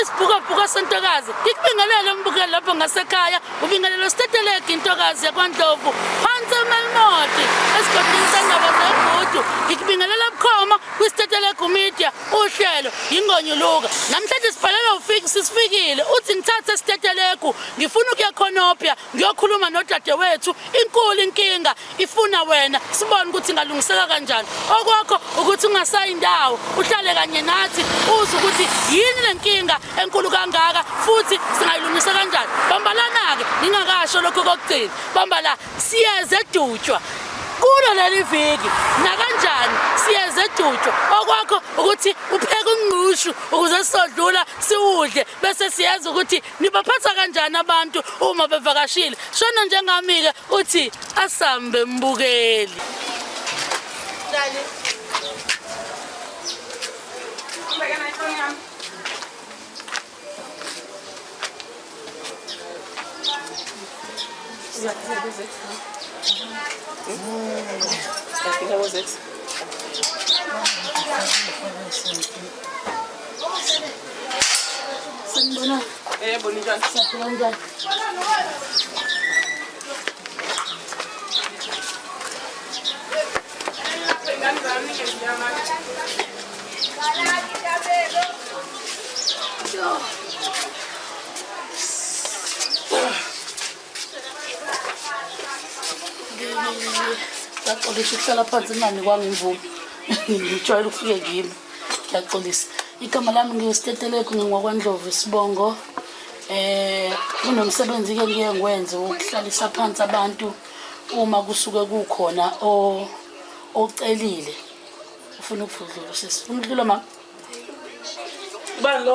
isibhuka sentokazi ngikubingelele umbukeli lapho ngasekhaya ubingelelo Steteleki intokazi yakwaNdlovu phansi eMelmoti esigodini sendaba zegudu ngikubingelela bukhoma kwiSteteleki Media uhlelo ingonyuluka namhlanje sibhalela sisifikile uthi ngithathe Steteleki ngifuna ukuyakhonopya ngiyokhuluma nodadewethu inkulu inkinga ifuna wena sibone ukuthi ngalungiseka kanjani okwakho ukuthi ungasayi indawo uhlale kanye nathi uze ukuthi yini lenkinga enkulu kangaka futhi singayilungisa kanjani bambalana ke ngingakasho lokho kokugcina bambala siyeze edutshwa kulo leli viki na kanjani siyeze edutshwa okwakho ukuthi upheke ungqushu ukuze sodlula siwudle bese siyazi ukuthi nibaphatha kanjani abantu uma bevakashile shona njengami ke uthi asambe mbukeli dale How was it? Sanibona. Bonita. Sanibona. Ngiyaqolisa ukuhlala phansi ngani kwangimvumo ngijwayele ukufike kimi ngiyaqolisa igama lami ngiSteteleki ngingwakwaNdlovu Sibongo kunomsebenzi ke ngiye ngwenze ukuhlalisa phansi abantu uma kusuke kukhona ocelile ufuna ukudlula sesifuna ukudlula ma ubani lo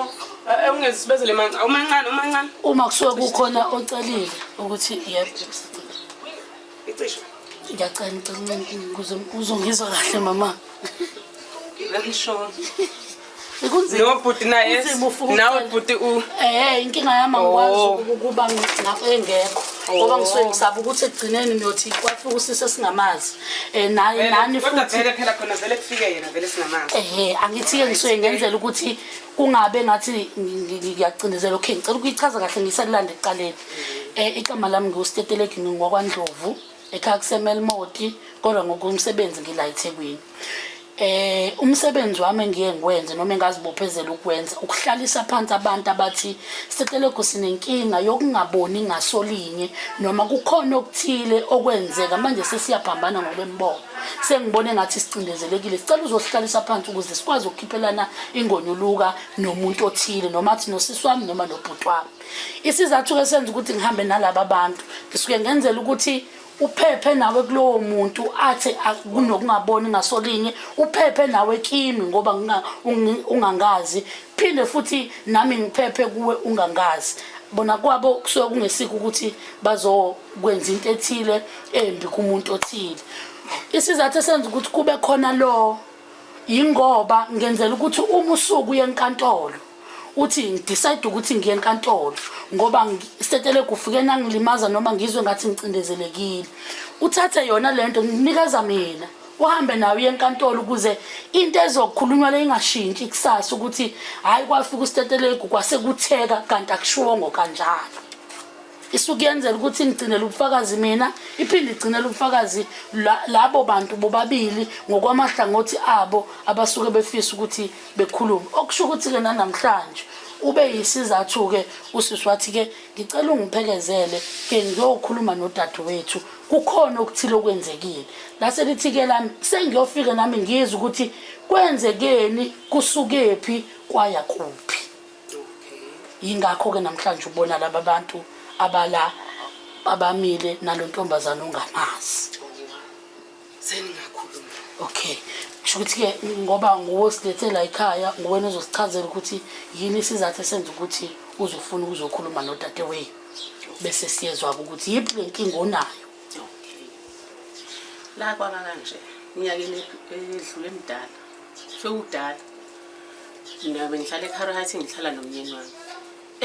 ungezibezele manje umancane uma kusuke kukhona ocelile ukuthi yebo icishe ngiyacela ukuze uzongizwa kahle mama ngisho ikunzima no bhuti naye nawe bhuti inkinga yami angikwazi ukuba engekho ngoba ngisuke ngisaba ukuthi egcineni niyothi kwafika usise singamazi naye nani futhi kodwa phela khona vele kufike yena vele singamazi angithi ke ngisuke ngenzela ukuthi kungabe ngathi ngiyacindezela okay ngicela ukuyichaza kahle ngisakulanda eqaleni igama lami ngiSteteleki ngingwakwaNdlovu ekhaya kuseMelmoti kodwa ngokumsebenzi ngila eThekwini umsebenzi wami ngiye ngikwenze noma engazibophezela ukwenza ukuhlalisa phansi abantu abathi Steteleki sinenkinga yokungaboni ngasolinye noma kukhona okuthile okwenzeka manje sesiyaphambana ngokwembono sengibone ngathi sicindezelekile sicela uzohlalisa phansi ukuze sikwazi ukukhiphelana ingonyuluka nomuntu othile noma athi nosisi wami noma nobhuti wami isizathu ke senza ukuthi ngihambe nalabo abantu ngisuke ngenzela ukuthi uphephe nawe kulowo muntu athi kunokungaboni ngasolinye uphephe nawe kimi ngoba ungangazi phinde futhi nami ngiphephe kuwe ungangazi bona kwabo kusuke kungesiko ukuthi bazokwenza into ethile embi kumuntu othile isizathu esenza ukuthi kube khona lo ingoba ngenzela ukuthi uma usuku yenkantolo uthi ngidecide ukuthi ngiye enkantolo ngoba Steteleki ufike nangilimaza noma ngizwe ngathi ngicindezelekile uthathe yona lento nginikeza mina uhambe nawe enkantolo ukuze into ezokhulunywa le ingashintshi kusasa ukuthi hayi kwafika uSteteleki kwase kutheka kanti akushiwongo kanjalo isuke yenzela ukuthi ngigcinele ubufakazi mina iphinde igcinele ubufakazi labo bantu bobabili ngokwamahlangothi abo abasuke befisa ukuthi bekhulume okusho ukuthi ke namhlanje ube yisizathu ke usisi wathi ke ngicela ungiphekezele ke ngiyokhuluma nodadewethu kukhona okuthile okwenzekile lase lithi ke lami sengiyofika nami ngizwe ukuthi kwenzekeni kusukephi kwaya kuphi ingakho ke namhlanje ubona laba bantu abala abamile nalontombazana ongamazi seningakhuluma okay ukuthi ke ngoba nguwosilethela ekhaya ngowena uzosichazela ukuthi yini isizathu esenza ukuthi uzofuna ukuzokhuluma nodadewethu bese siyezwa ukuthi yipi lenkinga onayo la kwaba kanje inyakeni edlule emdala sewudala nabe ngihlala eKharo Heights ngihlala nomnyeni wami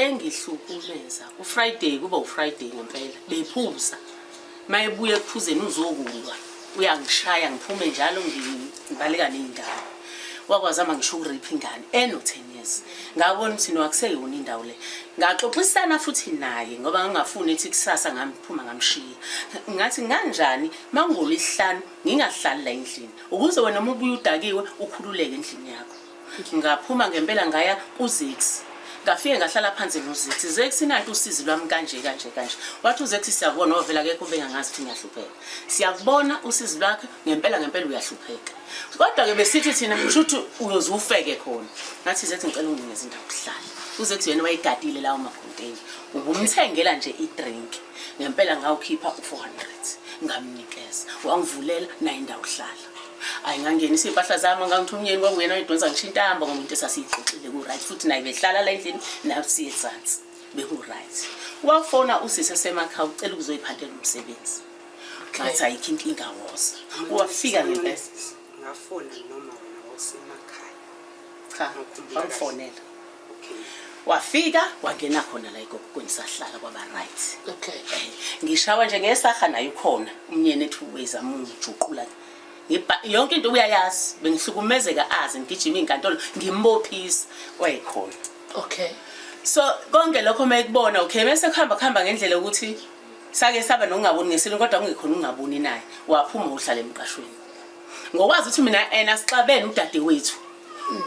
engihlukumeza uFriday kuba uFriday ngempela bephuza mayebuye ekuphuzeni uzokulwa uyangishaya ngiphume njalo ngibaleka nendaba wakwazama ngisho ukuripha ingane eno 10 years ngabona ukuthi nowakuseyona indawo le ngaxoxisana futhi naye ngoba ngingafuni ethi kusasa ngamphuma ngamshiya ngathi kanjani mangolisihlanu ngingahlali la endlini ukuze wena uma ubuye udakiwe ukhululeke endlini yakho ngaphuma ngempela ngaya kuZix ngafike ngahlala phansi noZix Zix inanto usizi lwami kanje wathi uZix siyabona ovela ke kube ngangazi ukuthi ngiyahlupheka siyakubona usizi lwakhe ngempela uyahlupheka kodwa ke besithi thina kushuthi uyozufeke khona ngathi Zix ngicela unginikeze indawo yokuhlala uZix yena wayigadile lawo macontainer ubumthengela nje idrink ngempela ngawukhipha u400 ngamnikeza wangivulela na indawo yokuhlala ayingangeni isimpahla zami ngangithi umyeni kwakuyena oyidonsa ngishintamba ngomuntu esasiyixoxile ku right futhi naye behlala la endlini nayo siye ezansi beku right wafona usise semakhaya ucela ukuzoyiphathela umsebenzi ngathi ayikho inkinga woza wafika ngempela ngafona noma wena wasemakhaya cha wafonela wafika wangena khona la igogweni sahlala kwaba right ngishawa nje ngesaha nayo khona umyeni ethu wezama ujuqula yonke into uyayazi bengihlukumezeka azi ngigijima inkantolo ngimbophisa wayekhona so konke lokho mayikubona bese khamba ngendlela ukuthi sake saba nokungaboni ngesilo kodwa kungekhona ungaboni naye waphuma uhlala emqashweni ngokwazi ukuthi mina sixabene udade wethu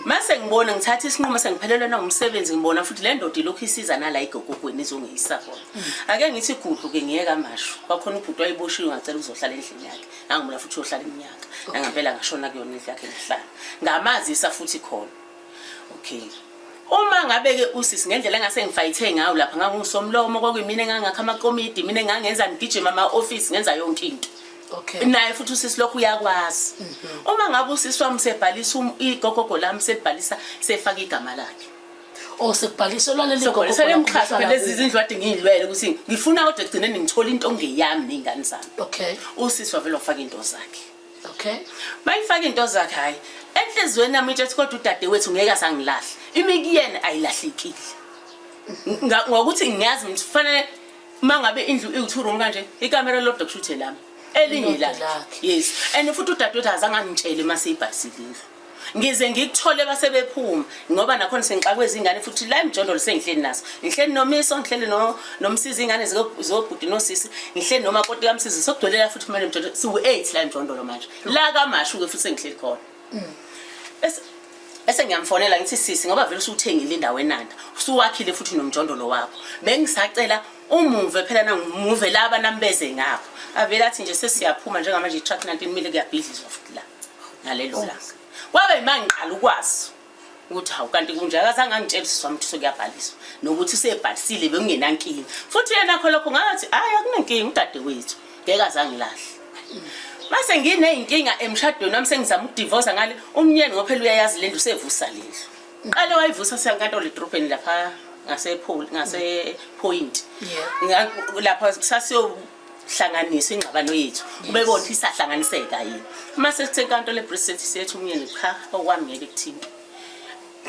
mase ngibona ngithatha isinqumo sengiphelelwe na umsebenzi ngibona futhi le ndoda ilokhu isiza nala igogogweni izongiyisa khona ake ngithi gudlu ke ngiyeka masho kwakhona ubhuti wayiboshiwe ngacela uzohlala endlini yakhe angibona futhi uyohlala iminyaka nangempela ngashona kuyona indlu yakhe ngihlala ngamazisa futhi khona uma ngabe ke usisi ngendlela engase ngifayithe ngayo lapha ngangusomlomo kwakuyimina engangakha amakomidi mina engangenza ngigijima ama-office ngenza yonke into naye futhi usisi lokhu uyakwazi uma ngabe usisi wami sebhalisa igogogo lami sebhalisa sefaka igama lakhe sekubhalisa lwaleli gogogo selemkhasa lezi izindlu ade ngiyilwele ukuthi ngifuna kodwa egcineni ngithola into ongeyami nezingane zami usisi wavela wafaka into zakhe bayifaka into zakhe hayi enhlizweni nami ithi kodwa udade wethu ngeke asangilahla imikiyena ayilahlekile ngokuthi ngiyazi ukuthi kufanele mangabe indlu i2 room kanje ikamera lodwa kushuthe lami elinye la yes and futhi udade wethu azange angitshele mase ibhasikile ngize ngikuthole basebephuma ngoba nakhona sengixakwe izingane futhi la emjondolo sengihleli naso ngihleli nomiso ngihleli nomsizi ingane zobhuti nosisi ngihleli nomakoti kamsizi sokugcwelela futhi kumele emjondolo siwu8 la emjondolo manje la kamashu ke futhi sengihleli khona bese ngiyamfonela ngithi sisi ngoba vele usuthengile indawo enanda usuwakhile futhi nomjondolo wakho bengisacela umuve phela nangimuve laba nambeze ngapho avela athi nje sesiyaphuma njengamanje i-truck 19 mile kuyabhidlizwa futhi la ngalelo langa kwabe imangiqala ukwazi ukuthi hawu kanti kunjalo azange angitshela siswami ukuthi sokuyabhaliswa nokuthi sebhalisile bengingenankinga futhi yena khona lokho ngathi hayi akunenkinga udade wethu ngeke azangilahle mase ngineyinkinga emshadweni wami sengizama ukudivorce ngale umnyeni ngophela uyayazi lendlu sevusa lendlu qale wayivusa senkantolo edrobheni lapha ngase point lapha sasiyo hlanganisa ingxabano yethu ubebona ukuthi isahlanganiseka yini mase sithe inkantolo eBreast sethu umyeni cha okwami ngeke kuthini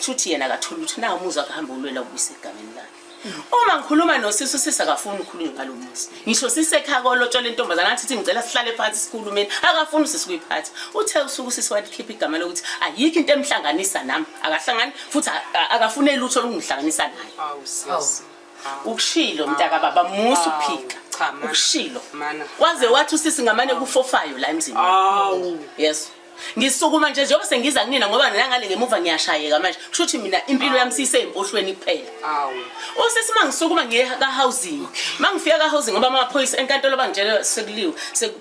futhi yena akathola ukuthi na umuzi akahamba ulwela ubuyisa egameni lakhe uma ngikhuluma nosisi usisi akafuni ukukhuluma ngalo muzi ngisho sisekhaya lotshola intombazana ngathi ngicela sihlale phansi sikhulumeni akafuni usisi kuyiphatha uthe usuku usisi wathi khipha igama lokuthi ayikho into emhlanganisa nami akahlangani futhi akafuneli lutho lokungihlanganisa naye ukushilo mntaka baba musu uphika ukushilo waze wathi usisi ngamane kufofayo la emzini yes ngisukuma nje njengoba sengiza kunina ngoba nangale ngemuva ngiyashayeka manje kushuthi mina impilo yami siseyimpohlweni kuphela usisi mangisukuma ngiye ka housing mangifika ka housing ngoba amaphoyisa enkantolo bangitshela sekuliwe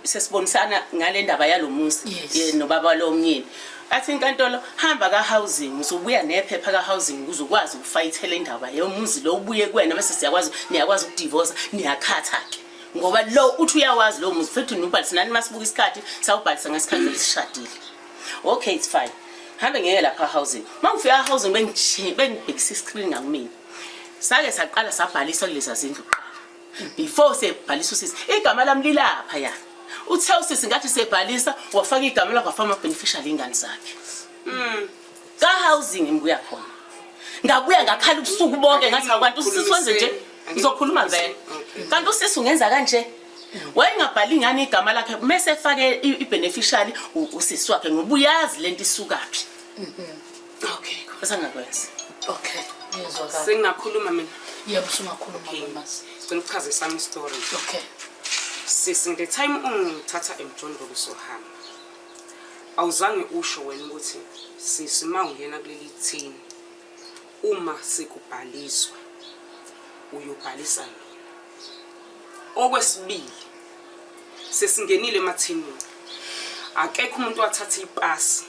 sesibonisana ngale ndaba yalomuzi nobaba lo omnyeni athi inkantolo hamba ka housing uzobuya nephepha ka housing uzokwazi ukufayithela indaba yomuzi lo ubuye kuwena bese niyakwazi ukudivorce niyakhatha ke ngoba lo uthi uyawazi lo muzi futhi nubhalisa nani masibuka isikhathi sawubhalisa ngesikhathi lesishadile okay it's fine hambe ngeke lapha housing mangifika housing bengibhekisa iscreen ngakumina sake saqala sabhalisa kulezi zindlu qala before sebhalisa usisi igama lami lilapha ya uthe usisi ngathi sebhalisa wafaka igama lakho afama beneficial ingane zakhe ka housing ngibuya khona ngabuya ngakhala ubusuku bonke ngathi akwantu usisi wenze nje ngizokhuluma vele kanti usisi ungenza kanje wayengabhali ingane igama lakhe mase efake ibeneficial usisi wakhe ngoba uyazi lento isukaphi okay bese ngakwenza okay Ngiyezwakala. Sengingakhuluma mina. Yebo sungakhuluma mama. Ngicela ukuchaza sami story. Okay. Sisi the time ungithatha emjondolo sohamba. Awuzange usho wena ukuthi sisi mawungena kuleli thini uma sikubhaliswa uyobhalisa yona. Okwesibili sesingenile emathini. Akekho umuntu wathatha ipasi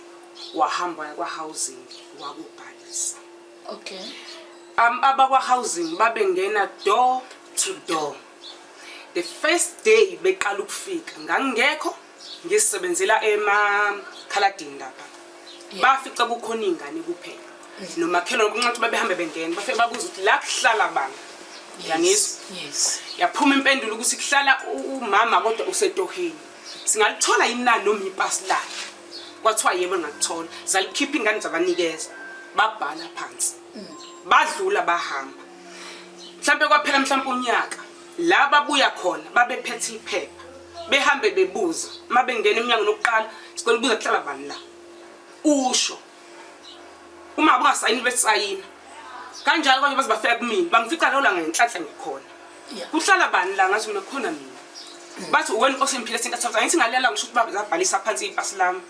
wahamba kwa housing wakubhalisa. Okay. Abakwa housing babengena door to door. The first day beqala ukufika ngangekho ngisebenzela emakhaladini lapha. Bafica kukhona ingane kuphela. Nomakhelwane kunqathi babehambe bengena bafike babuza ukuthi la kuhlala bani. Yangizwa? Yes. Yaphuma impendulo ukuthi kuhlala umama kodwa usetoheni. Singalithola inani noma ipasi lakhe. Kwathiwa yebo ngakuthola. Zalikhipha ingane zabanikeza. Babhala phansi. Badlula bahamba. Mhlambe kwaphela mhlambe unyaka la babuya khona babephethe iphepha. Behambe bebuza mabengena eminyango lokuqala sikole buza kuhlala bani la. Usho. Uma bungasayini besayina. Kanjalo kanje bazibafika kumina bangifica lo la ngenhlanhla ngikhona. Kuhlala bani la ngathi mina khona mina. Bathi wena Nkosi Mphile sentathatha ngithi ngalela ngisho ukuthi babhalisa phansi ipasi lami.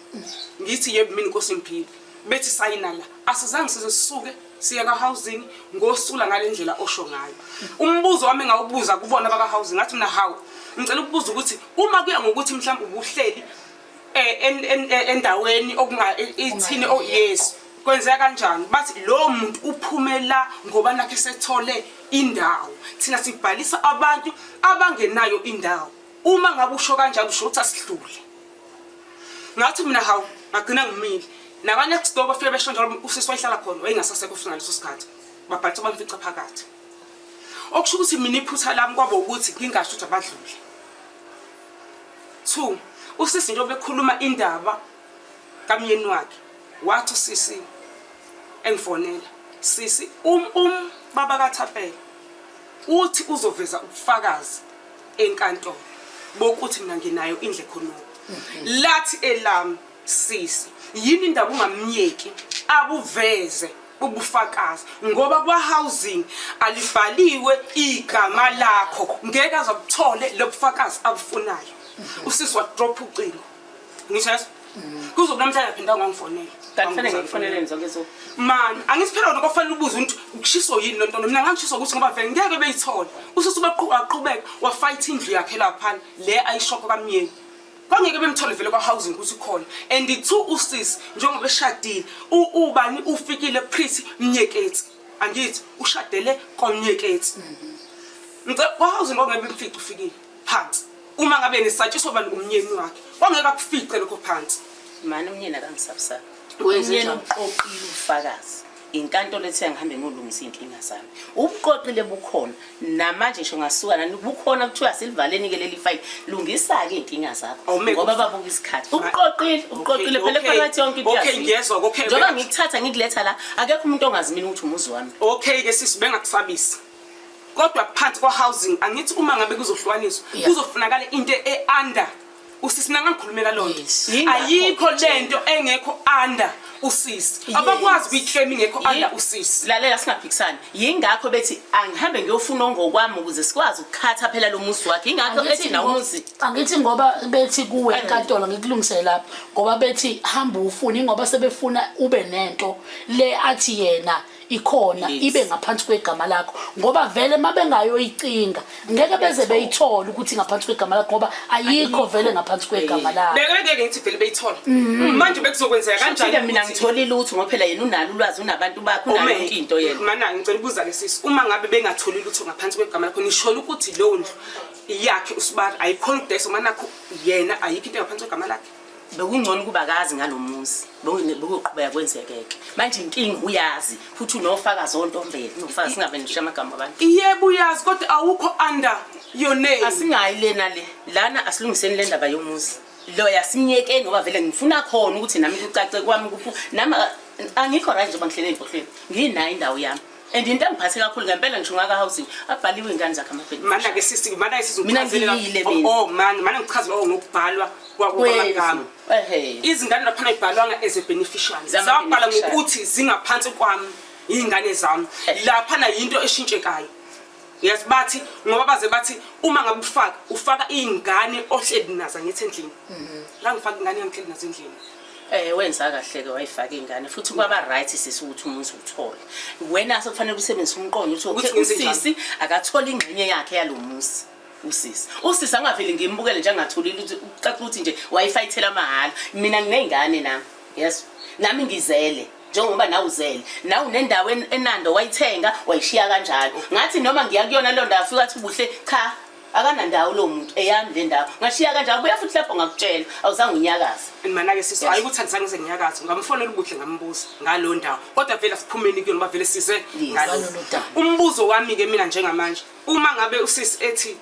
Ngithi yebo mina Nkosi Mphile. Bethi sayina la asizange sizisuke siya ka housing ngosula ngalendlela osho ngayo. Umbuzo wami ngawubuza kubona baka housing ngathi mina hawu ngicela ukubuza ukuthi uma kuya ngokuthi mhlawumbe ubuhleli endaweni okunga ithini oh yes kwenzeka kanjani bathi lo muntu uphumela ngoba nakhe sethole indawo thina sibhalisa abantu abangenayo indawo uma ngabe usho kanjalo usho ukuthi asihlule ngathi mina hawu ngagcina ngimile nabanye next bafike besho njalo usisi wayihlala khona wayengasasekho futhi ngaleso sikhathi babhalisa bamfica phakathi okusho ukuthi mina iphutha lami kwabo ukuthi ngingasho ukuthi abadlule 2 usisi njengoba bekhuluma indaba kamyeni wakhe wathi usisi engifonela sisi baba kaThapela uthi uzoveza ubufakazi enkantolo bokuthi mina nginayo indle khonoko lathi elami sisi yini indaba ungamnyeki abuveze ubufakazi ngoba kwa housing alibhaliwe igama lakho ngeke azobuthole lobufakazi abufunayo usisi wa drop ucingo ngisho kuzokuba namhlanje aphinda ngangifonela Kanfanele ngikufoneleni zonke izinto. Man, angisiphela lokho kufanele ubuze ukuthi ukushiso yini lo nto mina ngangishiso ukuthi ngoba vele ngeke beyithola. Usisi ubaqhubeka wa fight indlu yakhe lapha le ayishoko kamyeni. Kwangeke bemthole vele kwa housing ukuthi khona. And i2 usisi njengoba eshadile ubani ufikile pretty Mnyekethi. Angithi ushadele kwaMnyekethi. Ngicela kwa housing ngeke bemfice ufikile phansi. Uma ngabe nesatshiso bani umnyeni wakhe. Kwangeke akufice lokho phansi. Mani umnyeni akangisabusana. Umnyeni uqoqile ufakazi. Inkantolo ethe ngihambe ngolungisa inkinga zami. Ubuqoqile bukhona. Namanje ngisho ngasuka nani bukhona kuthiwa silivaleni ke leli file. Lungisa ke inkinga zakho ngoba babuka isikhathi. Ubuqoqile phela phakathi yonke into yazi. Okay ngiyezwa okay. Njoba ngikuthatha ngikuletha la akekho umuntu ongazi mina ukuthi umuzi wami. Okay ke sisi bengakusabisi. Kodwa phansi kwa housing angithi uma ngabe kuzohlukaniswa kuzofunakala into under usisi mina ngikhulumela lonto ayikho lento engekho under usisi abakwazi ukuyiclaim ingekho under usisi lalela singaphikisani yingakho bethi angihambe ngiyofuna ongokwami ukuze sikwazi ukukhatha phela lo muzi wakhe ingakho ethi na umuzi angithi ngoba bethi kuwe enkantolo ngikulungisele lapha ngoba bethi hamba ufuna ingoba sebefuna ube nento le athi yena ikhona ibe ngaphansi kwegama lakho ngoba vele mabengayoyicinga ngeke beze beyithola ukuthi ngaphansi kwegama lakho ngoba ayikho vele ngaphansi kwegama lakho ngeke ngithi vele beyithola manje bekuzokwenzeka kanjani mina ngitholile ukuthi ngoba phela yena unalo ulwazi unabantu bakho unayo yonke into yena mana ngicela ukubuza lesisi uma ngabe bengatholi lutho ngaphansi kwegama lakho nishola ukuthi lo ndlu iyakhe usibari ayikhona ukudayisa manakho yena ayikho into ngaphansi kwegama lakhe bekungcono kuba kazi ngalomuzi bokuqhubeka kwenzekeke manje inkingi uyazi futhi unofakazi ontombele unofakazi singabe ngisho amagama abantu yebo uyazi kodwa awukho under your name asingayi lena le lana asilungiseni le ndaba yomuzi lo yasimnyekeni ngoba vele ngifuna khona ukuthi nami kucace kwami kuphu nami angikho right njengoba ngihlele empohlweni nginayo indawo yami and into engiphathe kakhulu ngempela ngisho ngaka housing abhaliwe ingane zakhe amabheni mana ke sisi mana isizokuchazelela oh man mana ngichazela ngokubhalwa kwamagama izingane lapha ibhalwanga as a beneficiary zabhala ngokuthi zingaphansi kwami iy'ngane zami laphana yinto eshintshekayo. Yazi bathi ngoba baze bathi uma ngabe ufaka iy'ngane ohleli nazo ngithi endlini la ngifaka ingane yami hleli nazo endlini. Wenza kahle ke wayifaka ingane futhi kwaba right sisi ukuthi umuzi uthole. Wena sekufanele usebenzise umqondo ukuthi usisi akathola ingxenye yakhe yalomuzi. Usisi angaveli ngimbukele nje angatholile ukuthi ucaca ukuthi nje wayifayithela mahala. Mina nginengane nami. Yes. Nami ngizele. Njengoba nawe uzele nawe unendawo enando wayithenga wayishiya kanjalo ngathi noma ngiya kuyona lo ndawo afika athi ubuhle cha akanandawo lo muntu eyami le ndawo ngashiya kanjalo buya futhi lapho ngakutshela awuzange unyakaza mina ke sisi hayi ukuthi angizange nginyakaza ngamfonela ubuhle ngambuza ngalo ndawo kodwa vele siphumeni kuyona ngoba vele size ngalo ndawo umbuzo wami ke mina njengamanje uma ngabe usisi ethi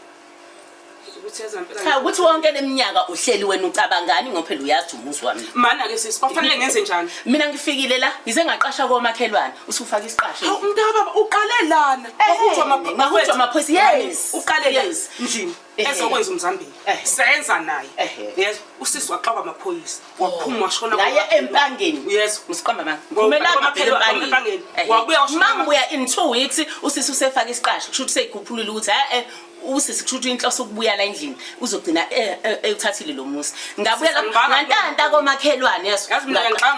cha ukuthi wonke leminyaka uhleli wena ucabangani ngophela uyazi umuzi wami mana ke sisi kwafanele ngenze njani mina ngifikile la ngize ngaqasha komakhelwane usufaka isiqasho umntaka baba uqale lana ngahutshwa amaphoyisa yes uqale yes ndlini ezokwenza umzambili senza naye yes usisi waxakwa amaphoyisa waphuma washona ngaye empangeni yes usiqamba manje kumelanga empangeni wabuya washona mangibuya in 2 weeks usisi usefaka isiqasho kusho ukuthi seyikhuphulile ukuthi usisi kusho ukuthi inhloso ukubuya la endlini uzogcina eyuthathile lo muzi ngabuya la ngantanta komakhelwane yeso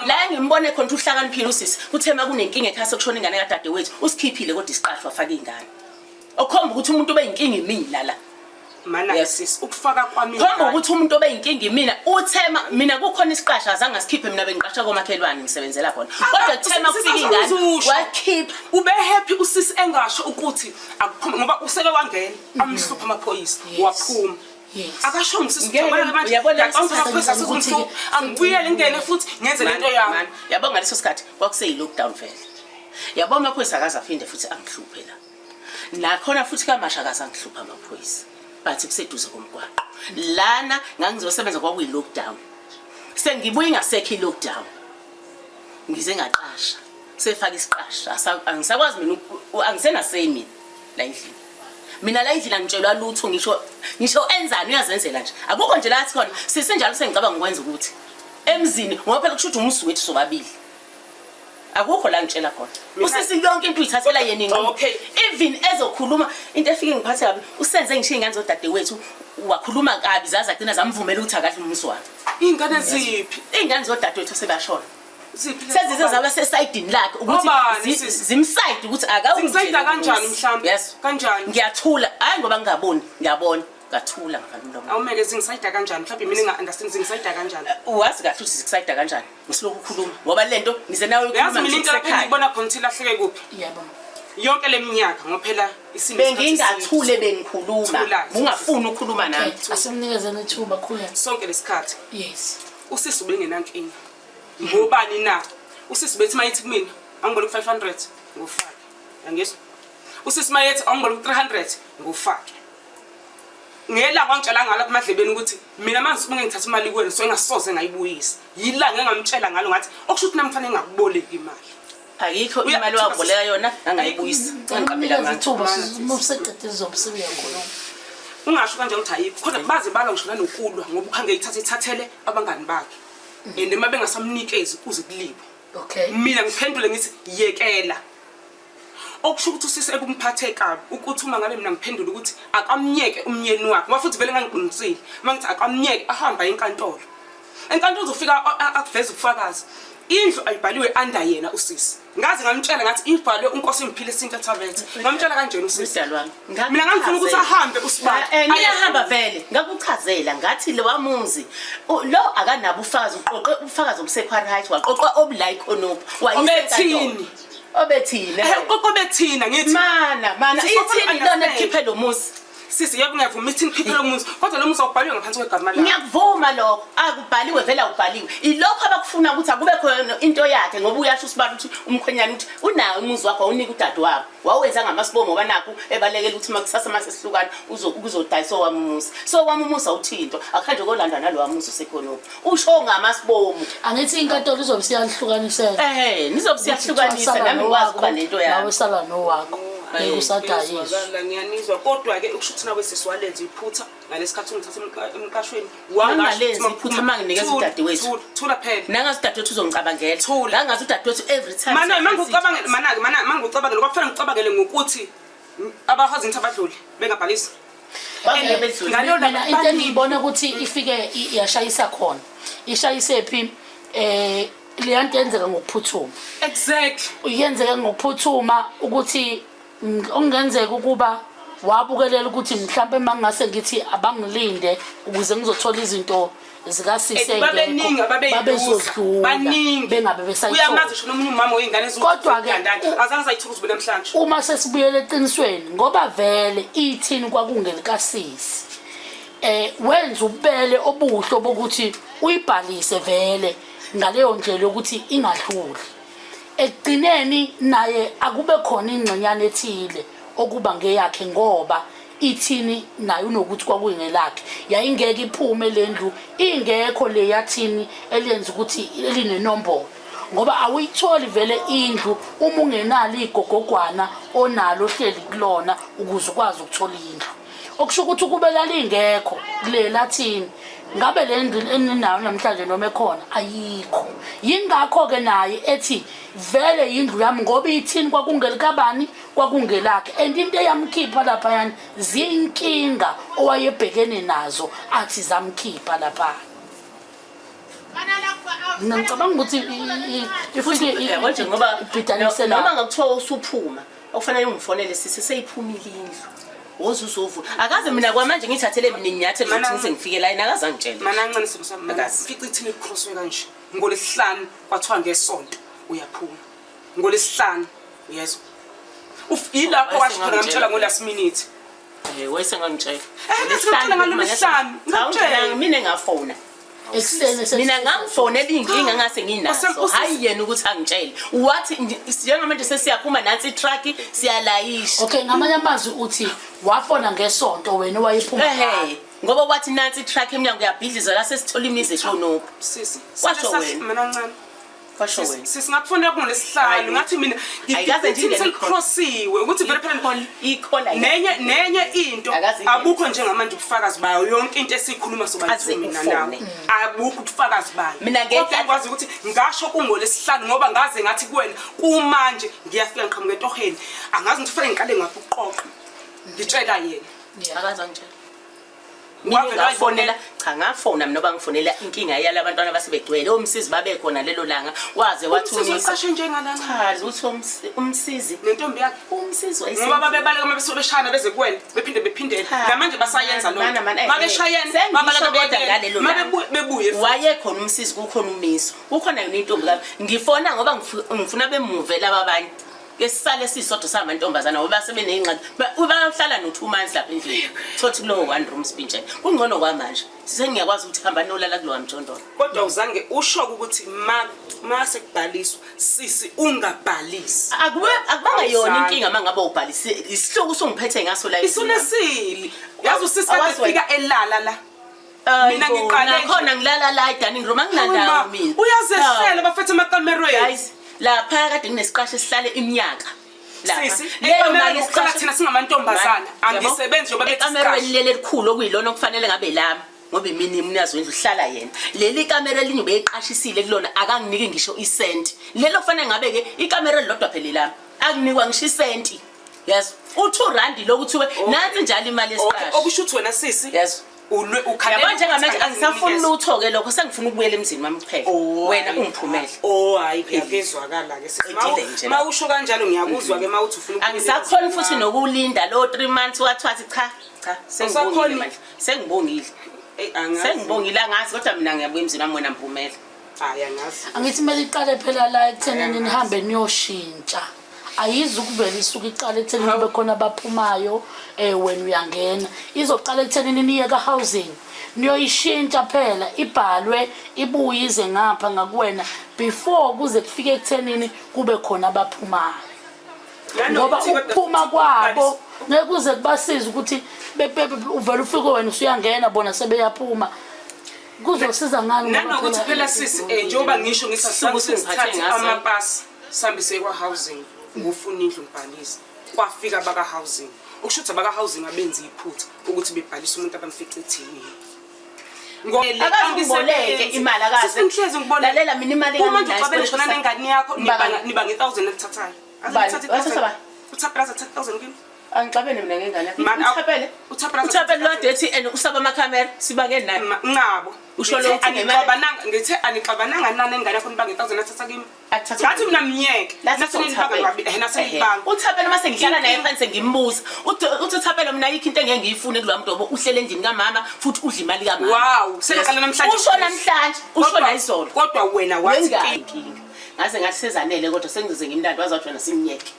la ngimbone khona uhlakaniphile usisi uthema kunenkinga ekhaya sokushona ingane kadade wethu usikhiphile kodwa isiqasho wafaka ingane okhomba ukuthi umuntu obeyinkinga imina la mana yes ukufaka kwami khomba ukuthi umuntu obeyinkinga imina uthema mina kukhona isiqasho azange asikhiphe mina bengiqasha komakhelwane ngisebenzela khona kodwa uthema kufika ingane wakhipha ube happy usisi engasho ukuthi akuphuma ngoba useke wangena amhlupha amaphoyisa waphuma akasho ngisisi manje angibuyele ngene futhi ngenze lento yami yabo ngaleso sikhathi kwakuseyi lockdown vele yabo amaphoyisa akaza afinde futhi angihluphe la nakhona futhi kamasha akaza angihlupha amaphoyisa bathi kuseduze komgwaqo lana ngangizosebenza kwakuyi lockdown sengibuye ngasekho lockdown ngize ngaqasha sefaka isiqasha angisakwazi mina angisena semi la endlini mina la endlini angitshelwa lutho ngisho enzani uyazenzela nje akukho nje la athi khona sisenjalo sengicabanga ukwenza ukuthi emzini ngoba phela kusho ukuthi umusi wethu sobabili akukho la ngitshela khona usisi yonke into uyithathela yena inqobo even ezokhuluma into efike ngiphathe kabi usenze ngisho ingane zodade wethu wakhuluma kabi zaza agcina zamvumela ukuthi akahle umswana ingane ziphi ingane zodade wethu sebashona sezize zaba sesayidini lakhe ukuthi zimsayide ukuthi akawungizayida kanjani mhlawumbe yes kanjani ngiyathula hayi ngoba ngingaboni ngiyabona ngathula ngavamile awumeke zingisayida kanjani mhlawumbe mina nga-understand zingisayida kanjani wazi kahle ukuthi zikusayida kanjani ngisilokhu ukhuluma ngoba lento ngize nawe ukhuluma mina into lapho ngibona khona ukuthi lahleke kuphi yabo yonke leminyaka ngophela isimo bengingathule bengikhuluma ungafuni ukukhuluma nami asimnikezele ithuba khuluma sonke lesikhathi yes usisi ubengenankinga ngobani na usisi bethi mayithi kumina angibona ku500 ngofake yangizwa usisi mayethi angibona ku300 ngofake ngela kwangitshela ngalo kumadlebeni ukuthi mina manje ubunge ngithatha imali kuwena so engasoze ngayibuyisa yila ngengamtshela ngalo ngathi okusho ukuthi nami kufanele ngakuboleka imali ayikho imali waboleka yona angayibuyisa ngiqabela ithuba siseqedile zomsebenzi yakhona ungasho kanje ukuthi ayikho kodwa baze bala ngisho nanokulwa ngoba ukhange ithathele abangani bakhe ende mabe ngasamnikezi kuze kulibe okay mina ngiphendule ngithi yekela okusho ukuthi usisi ekumphathe kabi ukuthi uma ngabe mina ngiphendula ukuthi akamnyeke umnyeni wakhe ngoba futhi vele ngangiqinisile mangithi akamnyeke ahamba enkantolo uzofika akuveza ubufakazi indlu ayibhaliwe under yena usisi ngaze ngamtshela ngathi ibhalwe uNkosi Mphile Sinta Thavetha ngamtshela kanjena usisi wami mina ngangifuna ukuthi ahambe usibani ayahamba vele ngakuchazela ngathi lo wamuzi lo akanabo ufakazi uqoqe ufakazi obsequary height waqoqwa obula ikhonopho wayisethini obethina obethina ngithi mana ithini lona likhiphe lo muzi sisi yebo ngiyavuma ithi ngikhiphe lo muzi kodwa lo muzi awubhaliwe ngaphansi kwegama lakhe ngiyakuvuma lokho akubhaliwe vele awubhaliwe ilokho abakufuna ukuthi akube khona into yakhe ngoba uyasho usibala ukuthi umkhwenyana ukuthi unawo umuzi wakho unika udade wakho wawenza ngamasibomo ngoba nakho ebalekela ukuthi makusasa masesihlukana uzodayisa wami umuzi so wami umuzi awuthinto akuhanje kolanda nalo muzi usekhonopho usho ngamasibomo angithi inkantolo izobe siyahlukanisela nizobe siyahlukanisa nami ngikwazi kuba lento yami nawe sala nowakho Bekusatayiswa. Ngiyazwakala, ngiyanizwa kodwa-ke ukusho ukuthi nawe sesiwalenza iphutha ngalesikhathi ungithatha emqashweni Wangalenzi iphutha manginikeza udadewethu. thula phela Nangazi udadewethu uzongicabangela. Nangazi udadewethu every time. mana mangucabangele kwakufanele ngicabangele ngokuthi abahazi ngithi abadluli bengabhalisi Mina into engiyibona ukuthi ifike iyashayisa khona. Ishayise phi le nto yenzeka ngokuphuthuma. exactly Uyenzeka ngokuphuthuma ukuthi ongenzeka ukuba wabukelela ukuthi mhlawumbe mangase ngithi abangilinde ukuze ngizothola izinto zikasise babeningi babezodlula bengabe besayithola. uyamazi sho nomunye umama oyingane Kodwa-ke, azange sayithuka uzibona namhlanje Uma sesibuyele eqinisweni ngoba vele ithini kwakungelikasisi. Wenza ubele obuhlo bokuthi uyibhalise vele ngaleyo ndlela yokuthi ingadluli. Ekugcineni naye akube khona ingxenyana ethile okuba ngeyakhe ngoba ithini nayo unokuthi kwakuyingelakhe yayingeke iphume lendlu ingekho le yathini eliyenza ukuthi elinenombolo ngoba awuyitholi vele indlu uma ungenalo igogogwana onalo hleli kulona ukuze ukwazi ukuthola indlu okusho ukuthi kube lalingekho kule lathini ngabe le ndlu eninayo namhlanje noma ekhona ayikho yingakho ke naye ethi vele indlu yami ngoba ithini kwakungelikabani kwakungelakhe and into eyamkhipha lapha yani ziyinkinga owayebhekene nazo athi zamkhipha lapha ngicabanga ukuthi ifike yabo nje ngoba ibhidanise noma ngakuthiwa usuphuma okufanele ungifonele sisi seyiphumile indlu wozuzovu akaze mina kwamanje ngithathele mina inyathelo ukuthi ngisengifike la inakaza ngitshela mana ancane sibusami fica ithini icrossway kanje ngolesihlanu kwathiwa ngesonto uyaphuma ngolesihlanu yezwa ilapho washiphana ngamtshela ngolast minute wayesengangitshela ngitshela ngolesihlanu ngitshela mina ngafona mina ngamfonela inkinga ngase nginazo hayi yena ukuthi angitshele wathi njengamanje sesiyaphuma nansi itruck siyalayisha. Okay, ngamanye amazwi uthi wafona ngesonto wena wayiphuma ngoba wathi nansi itruck eminyango yabhidliza la sesithola imizi eshonopho sisi kwasho wena mina ncane kwasho wena singakufunda kulesihlanu ngathi mina ngifike crossiwe ukuthi vele phela ikhola nenye into abukho njengamanje ubufakazi bayo yonke into esikhuluma sobathi mina nawe abukho ubufakazi bayo mina ngekwazi ukuthi ngasho kungolesihlanu ngoba ngaze ngathi kuwena kumanje ngiyafika ngiqhamuke etoheni angazi ukuthi fanele ngiqale ngaphi uqoqo ngitshela yena akaza ngitshela mina ngafonela cha ngafona mina noba ngifonela inkinga yala abantwana basebegcwele omsizi babekhona lelo langa waze wathumisa usashe njengalana cha uthi umsizi nentombi yakhe umsizi wayise ngoba babebaleka mabesobeshana beze kuwena bephinde namanje basayenza lokho mabeshayene babaleka beda ngalelo langa bebuye wayekhona umsizi kukhona umiso kukhona yona intombi kabi ngifona ngoba ngifuna bemuve laba abanye kesisale sisodwa samantombazana ngoba sebeneyingqadi bahlala no 2 months lapha endlini thothi lo one room spinche kungcono kwamanje sisengiyakwazi ukuthi hamba nolala kulowa mjondolo kodwa uzange usho ukuthi mase kubhaliswa sisi ungabhalisi akubanga yona inkinga mangabe ubhalisi isihloko songiphethe ngaso la isunesili yazi usisi kafika elala la mina ngiqale khona ngilala la eDaning Room angilanda mina uyazehlela bafethe amakamerweni guys lapha kade nginesiqashe sihlale iminyaka sisi ekamerweni ukukhala thina singamantombazana angisebenzi njengoba ekamerweni leli elikhulu okuyilona okufanele ngabe lami ngoba imini umnyazi wendlu uhlala yena leli kamera elinye ubeyiqashisile kulona akanginiki ngisho isenti lelo kufanele ngabe ke ikamera elilodwa phela lami akunikwa ngisho isenti yes u2 rand lokuthiwe nansi njalo imali esiqashe okusho ukuthi wena sisi yes ukhalela njengamanje angisafuni lutho ke lokho sengifuna ukubuyela emzini wami kuphela wena ungiphumele hayi phezwakala ke sisi mawusho kanjalo ngiyakuzwa ke mawuthi ufuna angisakhona futhi nokulinda lo 3 months wathathi cha sengibongile manje sengibongile angazi kodwa mina ngiyabuya emzini wami wena mphumela hayi angazi angithi mele iqale phela la ekuthenini nihambe niyoshintsha ayizi ukuvela isuka iqala ekuthenini kube khona abaphumayo wena uyangena izoqala ekuthenini niye ka housing niyoyishintsha phela ibhalwe ibuye ize ngapha ngakuwena before kuze kufike ekuthenini kube khona abaphumayo ngoba ukuphuma kwabo ngeke kuze kubasiza ukuthi uvela ufike wena usuyangena bona sebeyaphuma kuzosiza ngani nanokuthi phela sisi njengoba ngisho ngisasukuse sithathe amapasi sambise kwa housing ngufuna indlu ngibhalisa kwafika baka housing ukushuthi baka housing abenza iphutha ukuthi bebhalisa umuntu abamfica ethini akaziboleke imali akaze sengihlezi ngibona lalela mina imali uma nje ucabele shona nengane yakho niba nge1000 ethathayo uthaphela 10000 kimi angixabene mina ngengane yakho uthapele lo dethi and usaba amakhamera sibange naye ngabo usho lo ngithe anixabananga nani engane yakho niba nge1000 ethatha kimi ngathi mina mnyeke uthapele mase ngihlala naye phansi ngimbuza uthi uthapele mina yikho into engeke ngiyifune kulo mntu uhlele endlini kamama futhi udla imali kamama wow seqala namhlanje usho namhlanje usho la izolo kodwa wena wathi inkinga ngaze ngathi sezanele kodwa sengize ngimntandi wazathi wena simnyeke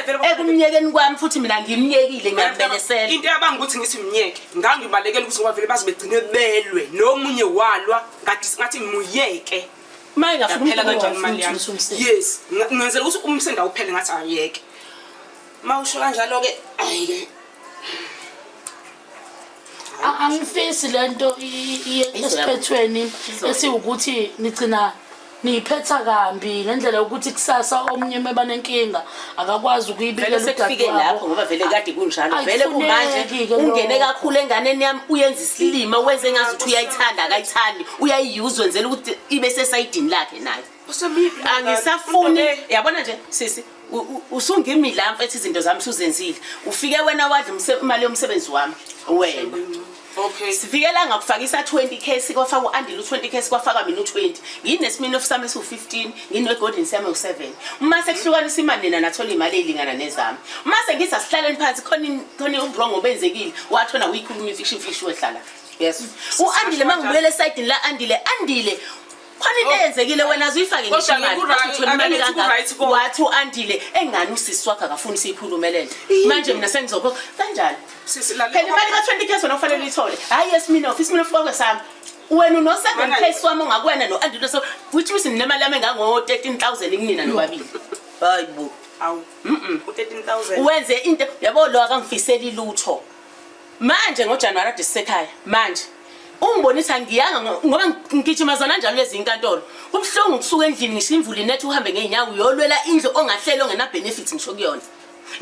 vele ekumnyekeni kwami futhi mina ngimnyekile ngiyambelesela into yabanga ukuthi ngithi mnyeke ngangibalekela ukuthi ngoba vele bazi begcine belwe nomunye walwa ngathi ngimuyeke maye ngafuna phela kanjani imali yami yes ngenzela ukuthi umsenda uphele ngathi ayeke mawusho kanjalo ke ayike angifisi lento esiphetweni esiwukuthi nigcina niphetha kambi ngendlela ukuthi kusasa omnye mebanenkinga akakwazi ukuyibikela udade lapho ngoba vele kade kunjalo vele kumanje ungene kakhulu enganeni yami uyenza isilima wenze ngazi ukuthi uyayithanda akayithandi uyayiyuza wenzela ukuthi ibe sesayidini lakhe naye angisafuni yabona nje sisi usungimi la mfethu izinto zami usuzenzile ufike wena wadla imali yomsebenzi wami wena okay sifikela ngakufakisa 20k sikwafaka uandile u20k sikwafaka mina u20 nginesimini of sami su15 nginegolden sami u7 uma sekuhlukanisa imali nina nathola imali elingana nezami uma sengithi asihlaleni phansi khona ubrongo obenzekile wathona uyikhuluma ifishi wehlala yes uandile mangibuyele esayidini la andile khona into eyenzekile wena azuyifake ngisho imali uthola imali kangaka wathi uandile engani usisi wakhe akafuni siyikhulume lento manje mina sengizopho kanjani phela imali ka20k sona ufanele uyithole hayi yesmino kwakhe sami wena uno 7k wami ongakwena noandile so which means nemali yami engango 13000 kunina nobabili hayibo awu u13000 wenze into yabo lo akangifiseli lutho manje ngoJanuary disekhaya manje umbonisa ngiyanga ngoba ngigijima zona njalo lezi inkantolo kubhlungu kusuka endlini ngisho imvula inethi uhambe ngeenyawo uyolwela indlu ongahlele ongena benefits ngisho kuyona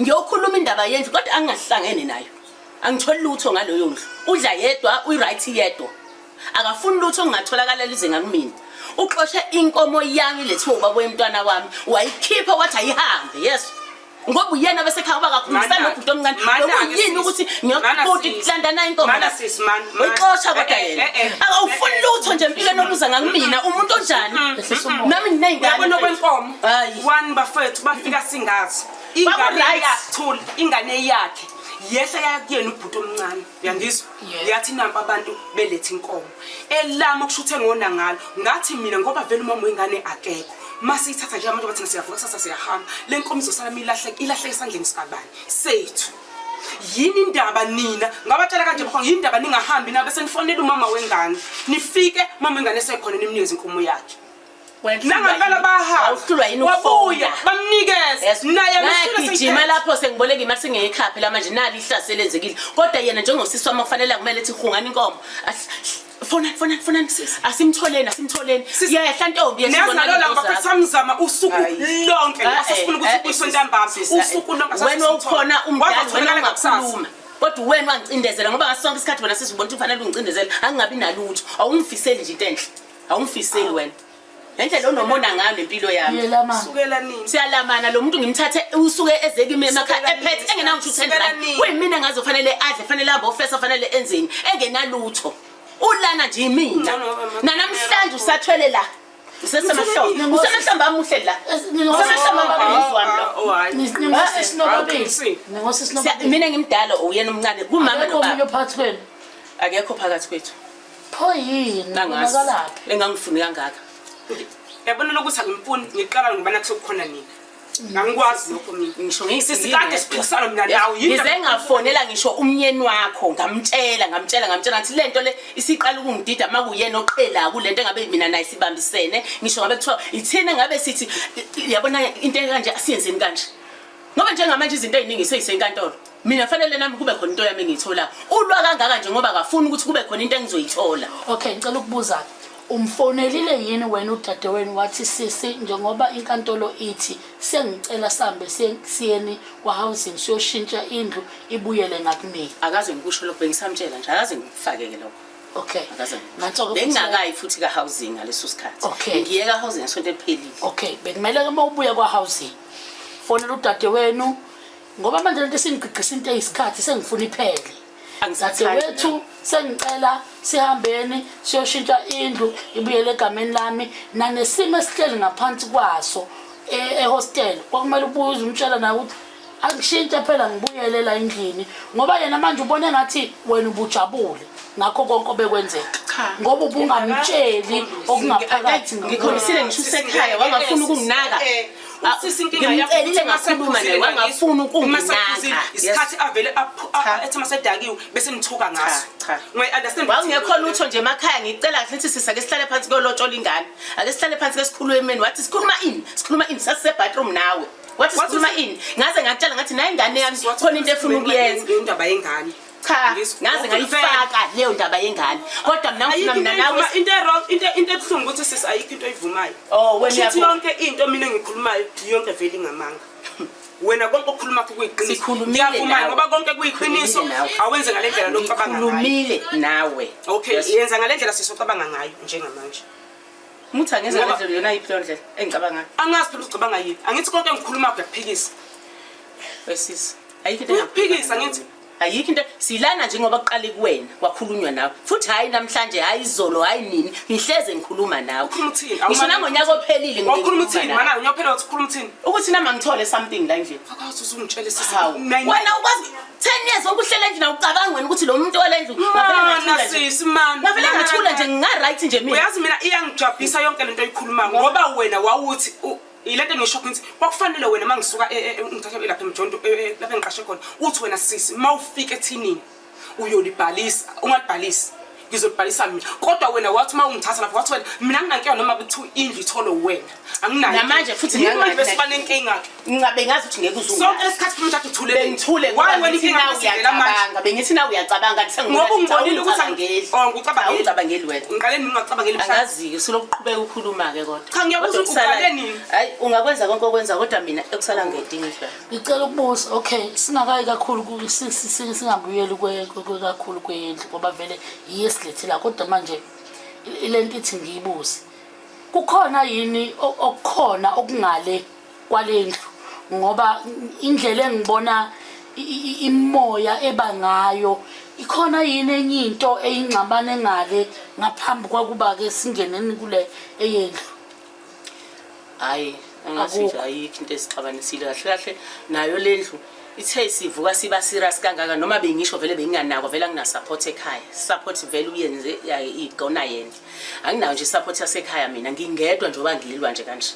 ngiyokhuluma indaba yendlu kodwa angihlangene nayo angitholi lutho ngaloyo ndlu udla yedwa uyiright yedwa akafuni lutho ongatholakala lize ngakumina uxoshe inkomo yami lethuba kwemntwana wami wayikhipha wathi ayihambe yes ngoba uyena bese khaya bakakhulumisana nobhuti omncane yini ukuthi ngiyokubuti kuhlanda na inkomo mana sis man uxosha kodwa yena akawufuni lutho nje empilweni obuza ngakumina umuntu onjani nami ngineyingane yabona kwenkomo one bafethu bafika singazi ingane yakhe ingane yakhe yehla yakuyena ubhuti omncane uyangizwa yathi nampa abantu belethe inkomo elama kushuthe ngona ngalo ngathi mina ngoba vele umama wengane akekho masithatha nje abantu bathi siyavuka sasa siyahamba lenkomo izosala ilahle esandleni sikabani sethu yini indaba nina ngabatshela kanje bafanga yini indaba ningahambi na bese nifonela umama wengane nifike mama wengane sekhona nimnikeze inkomo yakhe nangempela awuhlulwa yini wabuya bamnikeze naye ngigijima lapho sengiboleka imali singeyikhaphe la manje nali ihlase lenzekile kodwa yena njengosisi wami kufanele kumele ethi hungani inkomo fona asimtholeni yehla ntombi yesibona bafethu samzama usuku lonke ngasifuna ukuthi kuyiswe ntambama usuku lonke wena ukhona umdali wena ungakhuluma kodwa wena wangicindezela ngoba ngasonke isikhathi wena sisibona ukuthi kufanele ungicindezele angingabi nalutho awungifiseli nje into enhle awungifiseli wena ngendlela onomona ngayo nempilo yami sukela nini siyalamana lo muntu ngimthathe usuke ezeke emakhaya ephethe engenawo 210 rand kuyimina ngazo fanele adle fanele ahambe ofesa fanele enzeni engenalutho ulana nje imina namhlanje usathwele la usesemahlobo amuhle la mina ngimdala uyena omncane kumama nobaba akekho phakathi kwethu pho yini nangazi engangifuni kangaka yabona lokuthi angimfuni ngiqala ngibana kusokukhona nini ngangikwazi lokho mina ngisho ngisikade siphikisana mina nawo yini ngize ngafonela ngisho umnyeni wakho ngamtshela ngathi lento le isiqala ukungidida makuyena oqhela kulento engabe mina naye sibambisene ngisho ngabe kuthiwa ithina ngabe sithi yabona into kanje asiyenzeni kanje ngoba njengamanje izinto eziningi seyisenkantolo mina fanele nami kube khona into yami engiyithola ulwa kangaka nje ngoba akafuni ukuthi kube khona into engizoyithola okay ngicela ukubuza umfonelile yini wena udadewenu wathi sisi njengoba inkantolo ithi sengicela sambe siyeni kwa-housing siyoshintsha indlu ibuyele ngakumina? Akaze ngikusho lokho, bengisamtshela nje, akaze ngikufake-ke lokho. Okay. Nanso-ke bengingakayi futhi ka-housing ngaleso sikhathi. Okay. Ngiye ka-housing ngesonto eliphelile. Okay, bekumele-ke uma ubuya kwa-housing fonela udadewenu ngoba manje lento singigqigqisa into eyisikhathi sengifuna iphele. Dadewethu sengicela sihambeni siyoshintsha indlu ibuyele egameni lami nanesimo esihleli ngaphansi kwaso ehostel kwakumele ubuze umtshela nawe ukuthi angishintshe phela ngibuyele la endlini ngoba yena manje ubone ngathi wena ubujabule ngakho konke obekwenzeka ngoba ubungamtsheli okungaphakathi ngikhonisile ngisho usekhaya wangafuna ukunginaka. Usisi inkinga yakho ngakhuluma naye wangafuna ukunginaka. Isikhathi avele ethi masedakiwe bese nithuka ngaso. Ngiyaunderstand. Wangekho lutho nje emakhaya ngicela kahle ukuthi sisake sihlale phansi kolotshola ingane. Ake sihlale phansi ke sikhulumeni wathi sikhuluma ini sasise bathroom nawe. Wathi sikhuluma ini ngaze ngatshela ngathi nayi ingane yami khona into efuna ukuyenza. Indaba yengane. Cha ngaze ngayifaka leyo ndaba yengane kodwa mina nawe into ebuhlungu ukuthi sisi ayikho into oyivumayo. Wena yonke into mina ngikhulumayo yonke vele ingamanga. Wena konke okukhuluma kuyiqiniso. Ngiyavuma ngoba konke kuyiqiniso awenze ngalendlela lokucabanga ngayo. Sikhulumile nawe. Okay, yenza ngalendlela sisocabanga ngayo njengamanje. Muthi angeze ngalendlela yona ayiphi leyo ndlela engicabanga ngayo. Angazi phela ucabanga yini. Angithi konke engikhuluma kuyaphikisa. Wesisi ayikho into engiphikisa ngithi ayikho into silana njengoba kuqale kuwena kwakhulunywa nawe futhi hayi namhlanje hayi izolo hayi nini ngihleze ngikhuluma nawe. Ngisho nangonyaka ophelile ngikhuluma uthini mana unyaka ophela ukhuluma uthini ukuthi nama ngithole something la endlini. Akazi uzungitshele sisi wena ukwazi 10 years okuhlela endlini awucabanga wena ukuthi lo muntu wale ndlu ngavela sisi man ngavela ngathula nje nginga right nje mina. Uyazi mina iyangijabhisa yonke lento oyikhuluma ngoba wena wawuthi ilento ngisho ukuthi kwakufanele wena mangisuka ngithatha lapha emjonto lapha engiqashe khona uthi wena sisi mawufika ethinini uyolibhalisa ungalibhalisi ngizolibhalisa mina kodwa wena wathi mawungithatha lapha wathi wena mina nginankinga noma bethu indlu ithole wena anginayo namanje futhi ngingankinga ngingabe ngazi ukuthi ngeke uzunga sonke lesikhathi phuma ntathu thule bengithule wena inkinga uyacabanga bengithi na uyacabanga ngoba ungibonile ukuthi ngicabangeli wena ngiqale ngingacabangeli angazi silokuqhubeka ukukhuluma ke kodwa cha ngiyabuza uqale nini hayi ungakwenza konke okwenza kodwa mina ekusala ngedinga phela ngicela ukubuza. Okay, singakayi kakhulu singabuyeli kakhulu kwendlu ngoba vele yesilethela kodwa manje ilento ithi ngiyibuze kukhona yini okukhona okungale kwalendlu ngoba indlela engibona imoya ebangayo ikhona yini enye into eyingxabane ngale ngaphambi kwakuba ke singeneni kule eyendlu. Hayi angasithi ayikho into esixabanisile kahle nayo lendlu ithe sivuka siba serious kangaka noma bengisho vele benginganako vele angina support ekhaya support vele uyenze igona yena anginayo nje support yasekhaya mina ngingedwa nje obangilwa nje kanje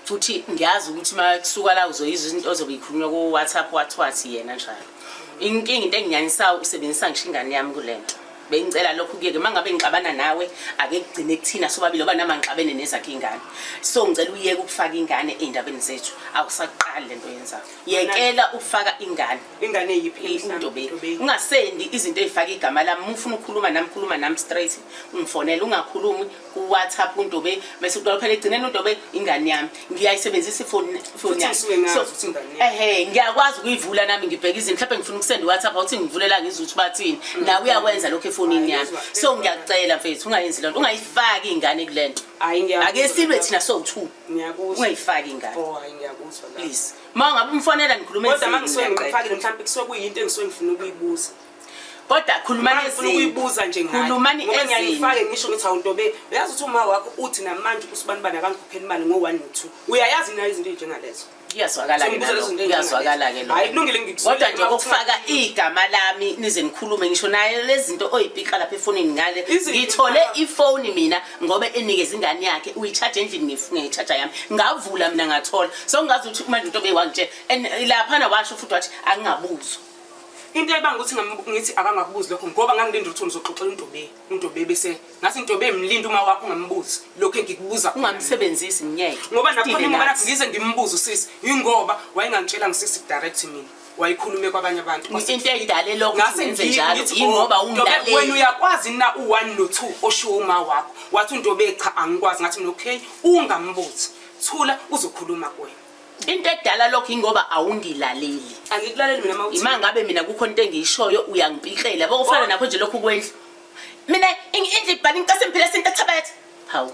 futhi ngiyazi ukuthi makusuka la uzoyizwa izinto ozobikhulunywa ku WhatsApp wathi yena njalo inkinga into enginyanyisa usebenzisa ngisho ingane yami kulento bengicela lokho kuyeke mangabe ngixabana nawe ake kugcine kuthina sobabili oba nama ngixabene nezakhe ingane so ngicela uyeke ukufaka ingane endabeni zethu awusaqali lento yenza yekela ufaka ingane eyiphi intobe ungasendi izinto ezifaka igama lami ufuna ukukhuluma nami straight ungifonela ungakhulumi ku WhatsApp untobe bese uqala phela egcineni untobe ingane yami ngiyayisebenzisa ifoni yami so ngiyakwazi ukuyivula nami ngibheka izinto mhlawumbe ngifuna ukusenda WhatsApp awuthi ngivulela ngizuthi bathini nawe uyakwenza lokho efonini yami so ngiyacela mfethu ungayenzi lonto ungayifaki ingane kulento ake silwe thina so2 ungayifaki ingane hayi ngiyakuzwa la please mangabe umfonela nikhulume kodwa mangisuke ngifakile mhlawumbe kusuke kuyinto engisuke ngifuna ukuyibuza kodwa khulumani ukuyibuza nje ngayo khulumani ngiyayifake ngisho ngithi awuntobe uyazi ukuthi uma wakho uthi namanje usibani bani akangikhokheli imali ngo1 no2 uyayazi nayo izinto ezinjengalezo uyazwakala ke hayi kulungile ngikusuka kodwa nje ukufaka igama lami nize nikhulume ngisho naye lezi zinto oyibhika lapha efonini ngale ngithole ifoni mina ngoba enikeza ingane yakhe uyicharge endlini ngiyicharge yami ngavula mina ngathola so ngazi ukuthi manje into bewangitshela lapha na washo futhi wathi angingabuzwa into ebanga ukuthi ngithi akangakubuzi lokho ngoba ngangilinde ukuthi uzoxoxela untobe bese ngathi intobe emlinda uma wakho ungambuzi lokho engikubuza ungamsebenzisi ngiyeke ngoba nakhona ngoba ngize ngimbuza usisi ingoba wayengangitshela ngisisi direct mina wayikhulume kwabanye abantu into eyidale lokho ngase ngenze njalo ngithi, ingoba oh, ungilaleli wena uyakwazi na u1 no2 oshiwo uma wakho wathi Ntobe cha angikwazi ngathi mina okay ungambuthi thula uzokhuluma kuwena into edala lokho ingoba awungilaleli angikulaleli mina mawuthi ima ngabe mina kukho into engiyishoyo uyangipikela bokufana nakho nje lokho kwendlu mina indlu ibhali inkasi imphile sentathabethe hawu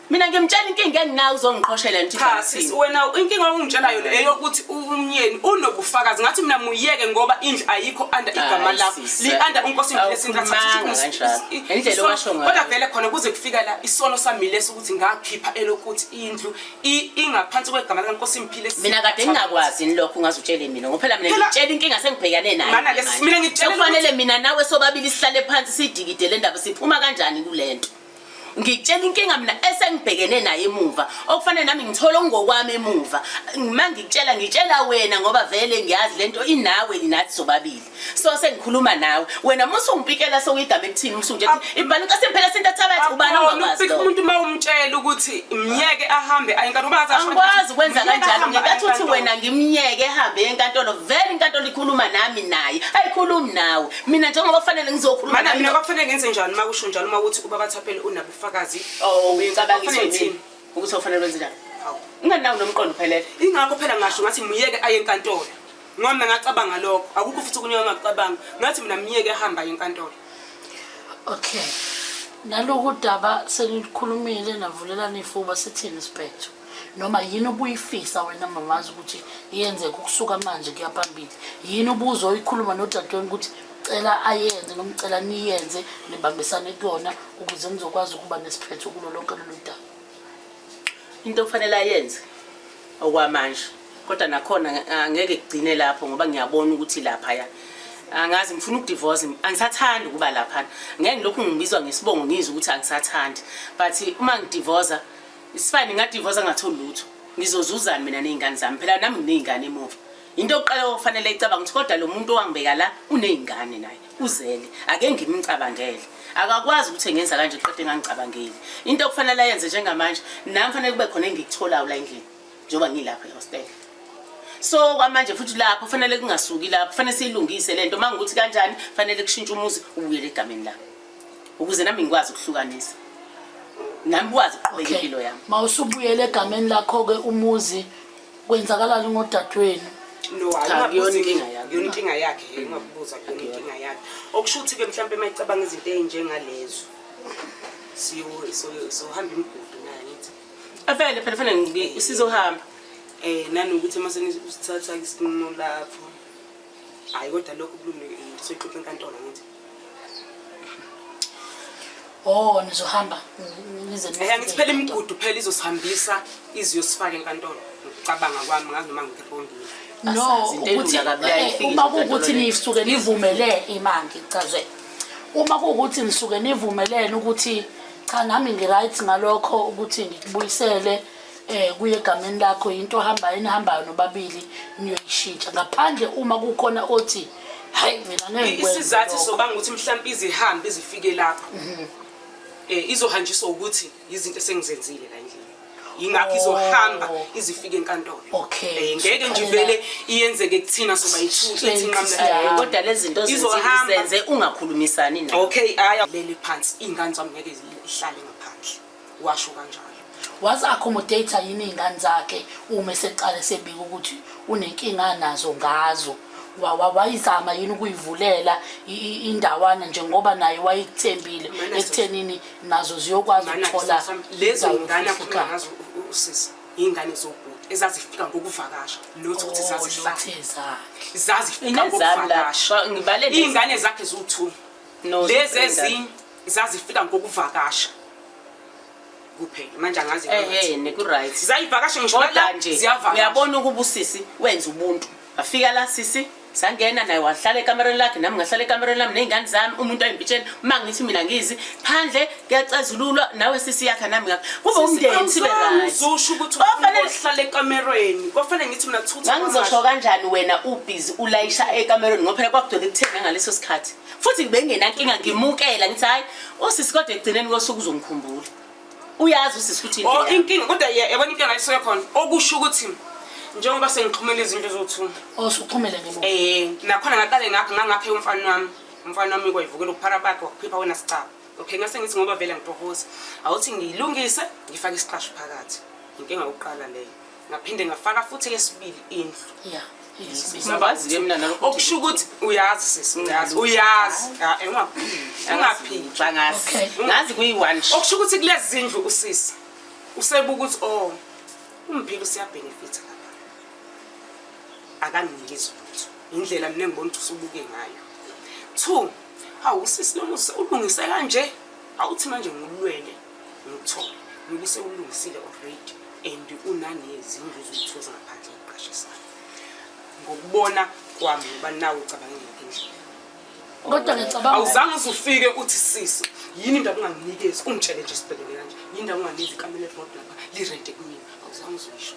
mina ngimtshela inkinga enginayo uzongiqhoshela nje cha sis wena inkinga ongitshelayo le eyokuthi umnyeni unobufakazi ngathi mina muyeke ngoba indlu ayikho under igama lakho li under unkosi imphile sentathabethe endlela owasho ngayo kodwa vele khona kuze kufika la isono sami leso ukuthi ngakhipha elokuthi indlu ingaphansi kwegama lenkosi imphile mina kade ngingakwazi lokho ungazutshele mina ngoba phela mina ngitshela inkinga sengibhekane nayo mana ke mina ngitshela kufanele mina nawe sobabili sihlale phansi sidikide le ndaba siphuma kanjani kulento ngikutshela inkinga mina esengibhekene naye emuva okufanele nami ngithola ngokwami emuva mangikutshela ngitshela wena ngoba vele ngiyazi lento inawe linathi sobabili so sengikhuluma nawe wena musungipikela sokuyigama ekuthini musunje ibhani inkosi imphela sentathabethe ubani ongakwazi umuntu mawumtshela ukuthi imnyeke ahambe ayinkantolo bazasho angikwazi ukwenza kanjalo ngekathi uthi wena ngimnyeke ehambe enkantolo vele inkantolo ikhuluma nami naye ayikhulumi nawe mina njengoba kufanele ngizokhuluma nawe mina kufanele ngenze njani makusho njalo makuthi ubaba Thaphela unabo ufakazi uyicabangisa yini ukuthi ufanele wenze njani inganawo nomqondo phelele ingakho phela ngasho ngathi myeke aye enkantolo ngoba ngacabanga lokho akukho futhi kunye ngacabanga ngathi mina myeke ehamba enkantolo okay naloku daba selikhulumile navulelana ifuba sithini siphetho noma yini obuyifisa wena mamazi ukuthi iyenze ukusuka manje kuyaphambili yini ubuzo oyikhuluma nodadweni ukuthi cela ayenze nomcela niyenze nibambisane kuyona ukuze nizokwazi ukuba nesiphetho kulo lonke lolu daba into okufanele ayenze okwamanje kodwa nakhona angeke kugcine lapho ngoba ngiyabona ukuthi lapha ya angazi ngifuna ukudivorce angisathandi ukuba lapha ngeke lokhu ngibizwa ngesibongo ngizwe ukuthi angisathandi but uma ngidivorce isifine ngadivorce ngatholi lutho ngizozuzana mina nezingane zami phela nami nginezingane emuva into oqala okufanele icabanga ukuthi kodwa lo muntu owangibeka la unezingane naye uzele ake ngimcabangele akakwazi ukuthi engenza kanje qede ngangicabangeli into okufanele ayenze njengamanje nami fanele kube khona engikutholayo la endlini njoba ngilapha ehostel so kwamanje futhi lapho fanele kungasuki lapho fanele siyilungise lento mangukuthi kanjani fanele kushintshe umuzi ubuyele egameni la ukuze nami ngikwazi ukuhlukanisa nami kwazi ukuqhubeka impilo yami mawusubuyele egameni lakho ke umuzi kwenzakalani ngodadweni no ayiyona inkinga yakhe yona inkinga yakhe engakubuza yona inkinga yakhe okusho ukuthi ke mhlawumbe mayicabanga izinto ezinjengalezo so hamba imigudu naye ngithi avele phela fanele sizohamba nanokuthi mase usithatha isinqumo lapho hayi kodwa lokho kulungile soyixoxa enkantolo ngithi nizohamba nize ngithi phela imigudu phela izosihambisa iziyosifaka enkantolo ngicabanga kwami ngazi noma ngikubongile no ukuthi uma kuukuthi nisuke nivumele imangi chaze uma kuukuthi nisuke nivumelene ukuthi cha nami ngiright ngalokho ukuthi ngikubuyisele kuye egameni lakho into ehambayo nobabili niyoyishintsha ngaphandle uma kukhona othi hayi mina ngeke ngikwenze isizathu sobanga ukuthi mhlawumbe izihambe izifike lapho izohanjiswa ukuthi izinto esengizenzile la endlini ingakho izohamba izifike enkantolo okay ngeke nje vele iyenzeke kuthina soba ithuthi ethinqamla kodwa lezi zinto zenze ungakhulumisani nayo okay aya leli phansi ingane zami ngeke ihlale ngaphandle washo kanjalo wazi accommodate yini izingane zakhe uma seqale sebika ukuthi unenkinga nazo ngazo wayizama yini ukuyivulela indawana njengoba naye wayithembile ekuthenini nazo ziyokwazi ukuthola lezo ingane akhuluma ngazo usisi ingane zobhuti ezazifika ngokuvakasha lothi ukuthi zazifika ngokuvakasha ingane zakhe zo2 lezi ezinye zazifika ngokuvakasha kuphela manje angazi nekuright sizayivakasha ngisho nje uyabona ukuba usisi wenza ubuntu afika la sisi sangena naye wahlala ekamereni lakhe nami ngahlala ekamereni lami nezingane zami umuntu ayimpitsheni mangithi mina ngizi phandle kuyacazululwa nawe sisi yakhe nami ngakho kube umndeni sibe right uzosho ukuthi ufanele uhlale ekamereni kufanele ngithi mina thutha ngizosho kanjani wena ubusy ulayisha ekamereni ngoba phela kwakudole kuthena ngaleso sikhathi futhi kubengena inkinga ngimukela ngithi hayi usisi kodwa egcineni kosuku uzongikhumbula uyazi usisi ukuthi inkinga kodwa yabona inkinga ayisoya khona okusho ukuthi njengoba sengixhumele izinto ezo2 osuxhumele ngemuva nakhona ngaqale ngaphe umfana wami kwayivukela ukuphara bakhe wakuphipha wena sicaba okay ngase ngithi ngoba vele ngitohoza awuthi ngiyilungise ngifake isiqasho phakathi inkinga yokuqala leyo ngaphinde ngafaka futhi lesibili indlu yeah Mabazi ke mina nalokho okusho ukuthi uyazi sisi uyazi engaphili bangazi ngazi kuyi1 okusho ukuthi kulezi zindlu usisi usebuka ukuthi umphilo usiyabenefit lapha akanginikeza lutho indlela mina ngibona ukuthi usubuke ngayo 2 usisi lo ulungise kanje awuthi manje ngulwele ngithola ngibuse ulungisile already and unanezindlu ezithoza ngaphandle eqashisa ngokubona kwami banawo ucabanga ngendlela kodwa ngicabanga awuzange uzufike uthi sisi yini indaba unganginikezi ungitshele nje sibhekele kanje yini indaba unganizi ikamela eBroad lapha lirente kumina awuzange uzuyisho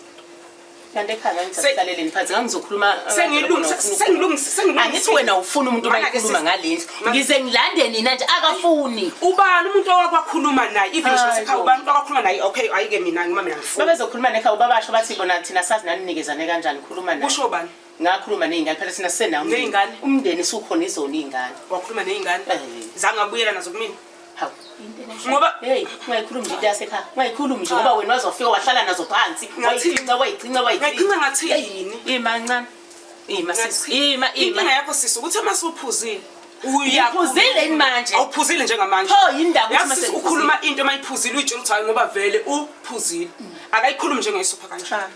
kanti ekhaya ngizihlaleleni phansi ngizokhuluma sengilungise angithi wena ufuna umuntu obayikhuluma ngalendlu ngize ngilande nina nje akafuni ubani umuntu owakwakhuluma naye even ekhaya ubani owakwakhuluma naye okay ayike mina ngima mina ngifuna babezokhuluma nekhaya ubabasho bathi bona thina sazi naninikezane kanjani khuluma naye kusho bani ngakhuluma nezingane phela sina sena umndeni sukhona izona izingane wakhuluma nezingane zange abuyela nazo kumina hawu ngoba ungayikhulumi nje into yasekhaya ungayikhulumi nje ngoba wena wazofika wahlala nazo phansi ngayigcina ngathi yini imancane inkinga yakho sisi ukuthi uma usuphuzile uyaphuzile manje awuphuzile njengamanje yindaba yazi ukhuluma into mayiphuzile uyitshela ukuthi hayi ngoba vele uphuzile akayikhulumi njengeyisupha kanjani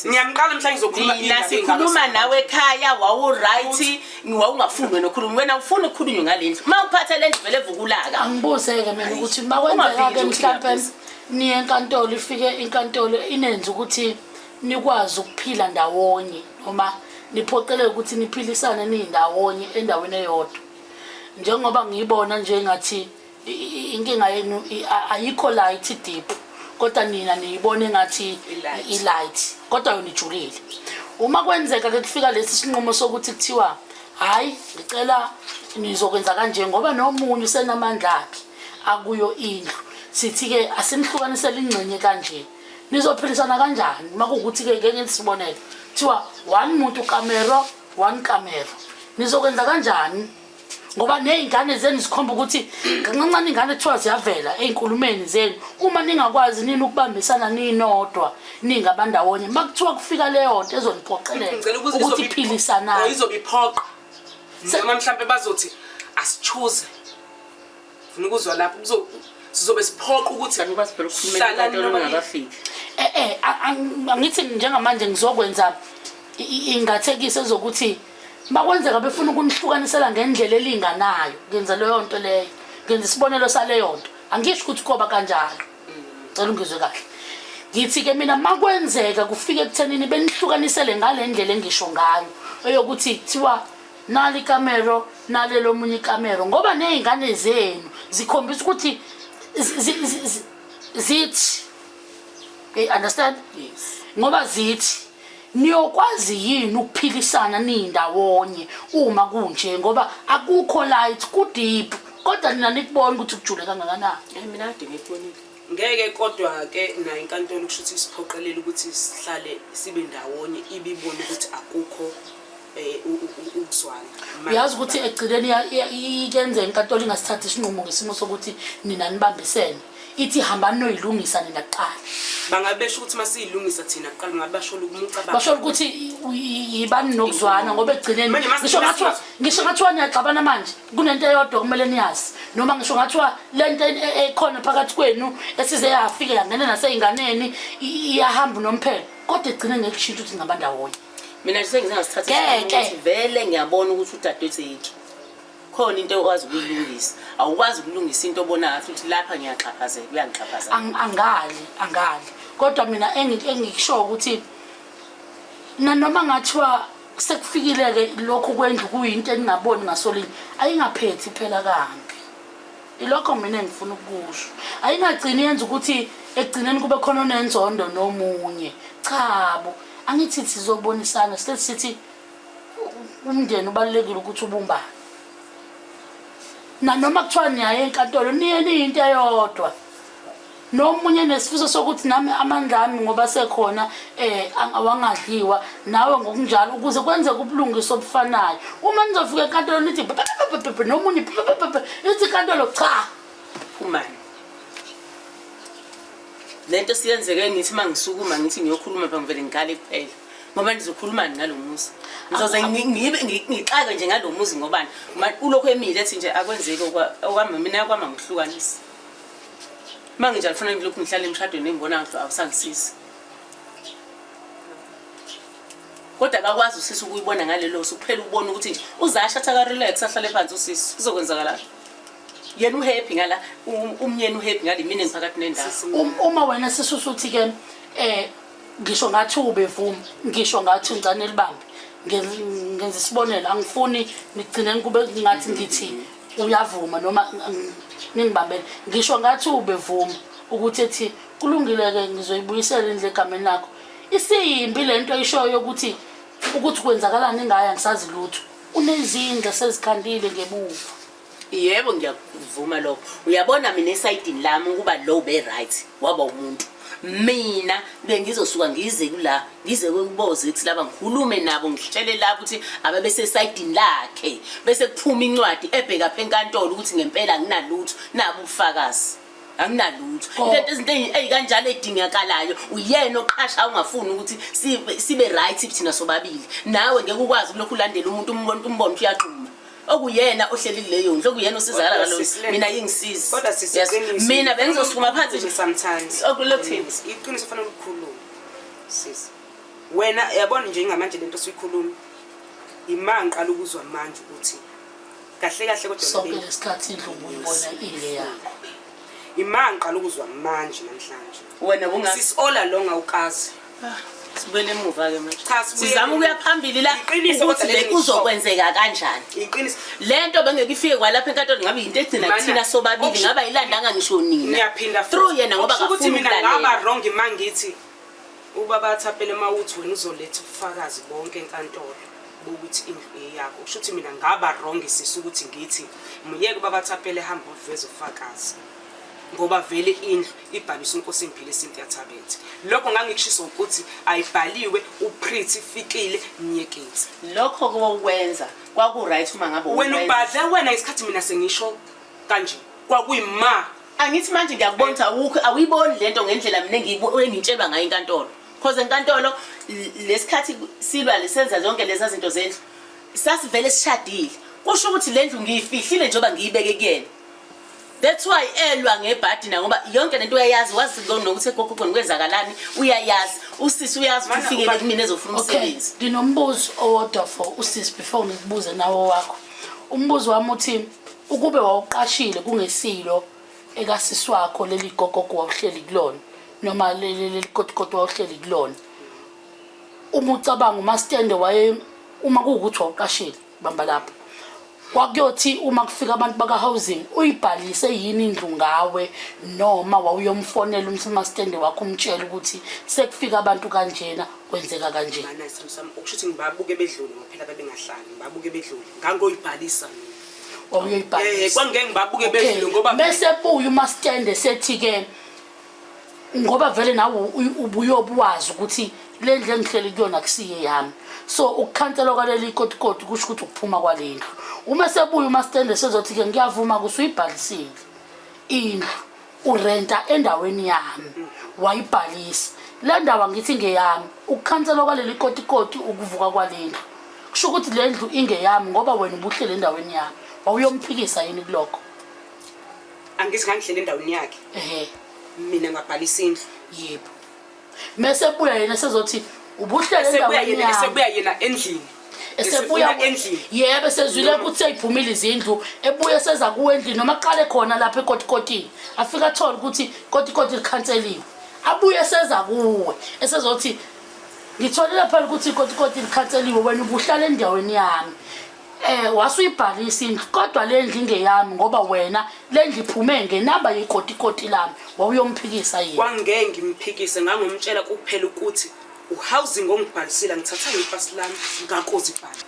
ngiyamqala mhla ngizokhuluma sikhuluma nawe ekhaya wawu right wawungafuni wena ukukhuluma wena ufuna ukukhulunywa ngalendlu uma uphathe lendlu vele vukulaka angibuzeke mina ukuthi makwenzeka ke mhlawumbe niye enkantolo ifike inkantolo inenze ukuthi nikwazi ukuphila ndawonye noma niphoqeleke ukuthi niphilisane nindawonye endaweni eyodwa njengoba ngiyibona nje ngathi inkinga yenu ayikho light deep kodwa nina niyibone ngathi ilight kodwa yona ijulile uma kwenzeka ke kufika lesi sinqumo sokuthi kuthiwa hayi ngicela nizokwenza kanje ngoba nomunye usenamandla akhe akuyo indlu sithi ke asimhlukanisele ingcenye kanje nizophilisana kanjani makukuthi ke ngeke sibonele kuthiwa one muntu camera one camera nizokwenza kanjani ngoba nezingane zenu zikhomba ukuthi kancancane ingane ethiwa ziyavela einkulumeni zenu uma ningakwazi nini ukubambisana ninodwa ningabandawonye makuthiwa kufika leyo nto ezoniphoqelela ukuthi iphilisana izobiphoqa noma mhlambe bazothi asichuze ufuna ukuzwa lapho sizobe siphoqa ukuthi ngikwazi phela ukukhuluma enkantolo ngabafiki angithi njengamanje ngizokwenza ingathekise ezokuthi bakwenzeka befuna ukunihlukanisela ngendlela elinganayo ngenza leyo nto leyo ngenza isibonelo saleyo nto angisho ukuthi koba kanjalo cela ungizwe kahle ngithi ke mina makwenzeka kufike ekuthenini benihlukanisele ngale ndlela engisho ngayo eyokuthi kuthiwa nali ikamero nalelo munye ikamero ngoba nezingane zenu zikhombisa ukuthi zithi understand yes ngoba zithi niyokwazi yini ukuphilisana nindawonye uma kunje ngoba akukho light ku deep kodwa nina nikubona ukuthi kujule kangakanani mina kade ngibonile ngeke kodwa ke na inkantolo kushuthi siphoqelela ukuthi sihlale sibe ndawonye ibibone ukuthi akukho ukuzwana uyazi ukuthi egcileni ikenze inkantolo ingasithatha isinqumo ngesimo sokuthi nina nibambisene ithi hamba noyilungisa nina kuqala bangabesho ukuthi masiyilungisa thina kuqala ngabasho ukumucabanga basho ukuthi yibani nokuzwana ngoba egcineni ngisho ngathiwa niyaxabana manje kunento eyodwa kumele niyazi noma ngisho ngathiwa lento ekhona phakathi kwenu esize yafika yangena naseyinganeni iyahamba nomphelo kodwa egcine ngekushintsha ukuthi ngabandawonye mina nje sengizangasithatha ukuthi vele ngiyabona ukuthi udadewethu yethu khona into okwazi ukuyilungisa awukwazi ukulungisa into obona ngathi ukuthi lapha ngiyaxhaphazeka kuyangixhaphaza angali kodwa mina engikusho ukuthi noma ngathiwa sekufikile ke lokho kwendlu kuyinto engingaboni ngasolinye ayingaphethi phela kambi ilokho mina engifuna ukusho ayingagcini yenza ukuthi egcineni kube khona nenzondo nomunye chabo angithi sizobonisana sithi umndeni ubalekile ukuthi ubumbane noma kuthiwa niyaye enkantolo niye into eyodwa nomunye nesifiso sokuthi nami amandla ami ngoba sekhona awangadliwa nawe ngokunjalo ukuze kwenzeke ubulungiso obufanayo. Uma nizofika enkantolo nithi nomunye ithi inkantolo cha phumani. Lento siyenzeke ngithi mangisukuma ngithi ngiyokhuluma ngivele ngikale kuphela. Ngoba nizokhulumani ngalomuzi. Ngizoze ngixake nje ngalomuzi ngobani. Ulokho emile ethi nje akwenzeke okwami mina kwama ngihlukanisa. Manje nje alifuna ngilokhu ngihlala emshadweni engibona ngathi awusangisizi. Kodwa akakwazi usisi ukuyibona ngalelo sukuphela ubona ukuthi nje uzasha athaka relax ahlale phansi usisi kuzokwenzakala. Yena uhappy ngala umnyeni uhappy ngale mina ngiphakathi nendawo. Uma wena sisusuthi ke ngisho ngathi ubevuma ngisho ngathi ngicane libambe ngenza isibonelo angifuni ngigcine kube ngathi ngithi uyavuma noma ningibambele ngisho ngathi ubevuma ukuthi ethi kulungile ke ngizoyibuyisela indle egameni lakho isiyimbi lento ayishoyo ukuthi kwenzakalani ngaya ngisazi lutho unezindla sezikhandile ngebuva. Yebo ngiyakuvuma lokho. Uyabona mina esayidini lami ukuba low be right waba umuntu. Mina bengizosuka ngize kula ngize kuboze ukuthi laba ngikhulume nabo ngitshele labo ukuthi ababe sesayidini lakhe bese kuphuma incwadi ebheka phe enkantolo ukuthi ngempela nginalutho nabo ubufakazi. Anginalutho. Izinto ezikanjalo edingakalayo uyena oqhasha ungafuni ukuthi sibe right thina sobabili. Nawe ngeke ukwazi lokhu ulandela umuntu umbono uyaqhuma. Okuyena ohleli leyo ndlo kuyena osizakala ngalo mina yingisizi. Kodwa sisiqinisa. Mina bengizosukuma phansi nje sometimes. Okulokuthini? Iqiniso fanele ukukhuluma. Sisi. Wena yabona nje ngamanje lento siyikhuluma. Imanga qala ukuzwa manje ukuthi kahle kahle kodwa sonke lesikhathi indlu uyibona ile yakho. Imanga qala ukuzwa manje namhlanje. Wena bunga Sisi all along awukazi. sibele emuva ke manje Cha, sizama ukuya phambili la ukuthi le kuzokwenzeka kanjani iqiniso lento bengeke ifike kwalapha enkantolo ngabe into egcina thina sobabili ngaba ilandanga ngisho nina ngiyaphinda through yena ngoba ukuthi mina ngafuna ngaba wrong mangithi ubaba athapele mawuthi wena uzoletha ubufakazi bonke enkantolo bokuthi indlu yakho usho ukuthi mina ngaba wrong sisi ukuthi ngithi muyeke ubaba athapele hamba uveze ubufakazi ngoba vele indlu ibhaliswe inkosi impilo Cynthia Thabethe lokho ngangikushisa ukuthi ayibhaliwe uPretty Fikile Nyeketsi lokho kokwenza kwaku right uma ngabe wena ubadle wena isikhathi mina sengisho kanje kwakuyima angithi manje ngiyakubona awuyiboni lento ngendlela mina engitshelwa ngayo inkantolo because enkantolo lesikhathi silwa lisenza zonke lezi zinto zendlu sasivele sishadile kusho ukuthi lendlu ngiyifihlile njengoba ngiyibeke kuyena. That's why elwa ngebhadi na ngoba yonke lento uyayazi wazi nokuthi egogo kwenzakalani uyayazi usisi uyazi ufikele kumina ezofuna umsebenzi. Nginombuzo owodwa for usisi before ngikubuze nawo wakho. Umbuzo wami uthi ukube wawuqashile kungesilo ekasisi wakho leli gogo wawuhleli kulona noma leli kodwa wawuhleli kulona. Uma ucabanga uMastende waye uma kuwukuthi wawuqashile bamba lapha. Kwakuyothi uma kufika abantu baka housing uyibhalise yini indlu ngawe noma wawuyomfonela uMastende wakho umtshela ukuthi sekufika abantu kanjena kwenzeka kanje. Mana sami ukushuthi ngibabuke bedlule ngophela bebengahlali ngibabuke bedlule ngangoyibhalisa mina. Wawuyibhalisa. Kwangeke ngibabuke bedlule ngoba bese buya uMastende sethi ke ngoba vele nawe ubuyobwazi ukuthi lendle engihleli kuyona kusiye yami. So ukukhansela kwaleli kodikodi kusho ukuthi ukuphuma kwalendlu. Uma sebuya uMastende sezothi ke ngiyavuma kusuyibhalisile indlu urenta endaweni yami wayibhalisa le ndawo ngithi ngeyami ukukhansela kwaleli kodikodi ukuvuka kwalendlu kusho ukuthi lendlu ingeyami ngoba wena ubuhlele endaweni yami wawuyomphikisa yini kuloko. Angithi ngangihlele endaweni yakhe mina ngabhalisa indlu yebo mase buya yena sezothi ubuhlele endaweni yami sebuya yena endlini esebuya endlini yebo sezwile ukuthi ayiphumile izindlu ebuya seza kuwendlini noma qale khona lapha ekodikotini afika athola ukuthi kodikoti likhanseliwe abuye seza kuwe esezothi ngitholile phela ukuthi kodikoti likhanseliwe wena ubuhlala endaweni yami wasuyibhalisa indlu kodwa lendlu ingeyami ngoba wena lendlu iphume ngenamba yekodikoti lami wawuyomphikisa yini. Kwangeke ngimphikise ngangomtshela kuphela ukuthi uhousing ongibhalisile ngithatha ipasi lami ngakozi ibhali.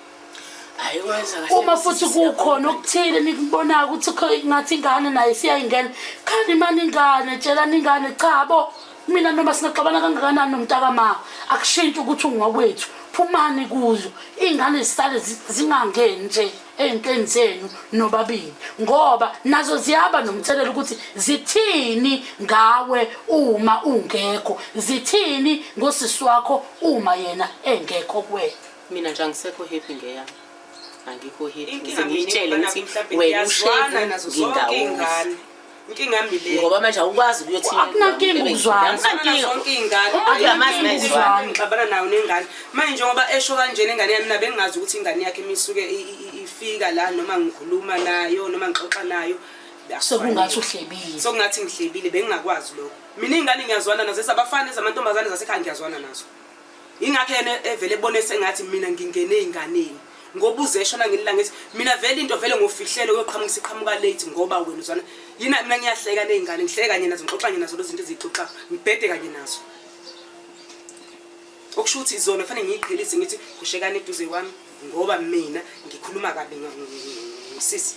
uma futhi kukhona okuthile nikubona ukuthi ngathi ingane nayo siyayingena khani mani ingane tshela ningane cha bo mina noma singaxabana kangakanani nomntakama akushintshe ukuthi ungakwethu phumani kuzo ingane zisale zingangeni nje ey'ntweni zenu nobabili ngoba nazo ziyaba nomthelela ukuthi zithini ngawe uma ungekho zithini ngosisi wakho uma yena engekho kuwena. Mina nje angisekho happy ngeyami angikho happy ngize ngiyitshele ukuthi wena ushevu ngingawuzi inkinga yami le ngoba manje awukwazi ukuyothina akunankinga ukuzwana zonke ingane Uyamazi nezizwana. ngixabana nayo nengane manje ngoba esho kanjena ingane yami mina bengazi ukuthi ingane yakhe imisuke ifika la noma ngikhuluma nayo noma ngixoxa nayo sekungathi uhlebile sokungathi ngihlebile bengingakwazi lokho mina ingane ngiyazwana nazo ezabafana ezamantombazane zasekhaya ngiyazwana nazo ingakho yena evele ebone sengathi mina ngingene einganeni ngoba uzeshona ngelilanga ngithi mina vele into vele ngofihlelo yoqhamuka iqhamuka late ngoba wena uzwana yina mina ngiyahleka neingane ngihleka kanye nazo ngixoxa kanye nazo lezi zinto ezixoxa ngibhede kanye nazo okusho ukuthi izona kufanele ngiyiqhelise ngithi kushekane eduze kwami ngoba mina ngikhuluma kabi ngisisi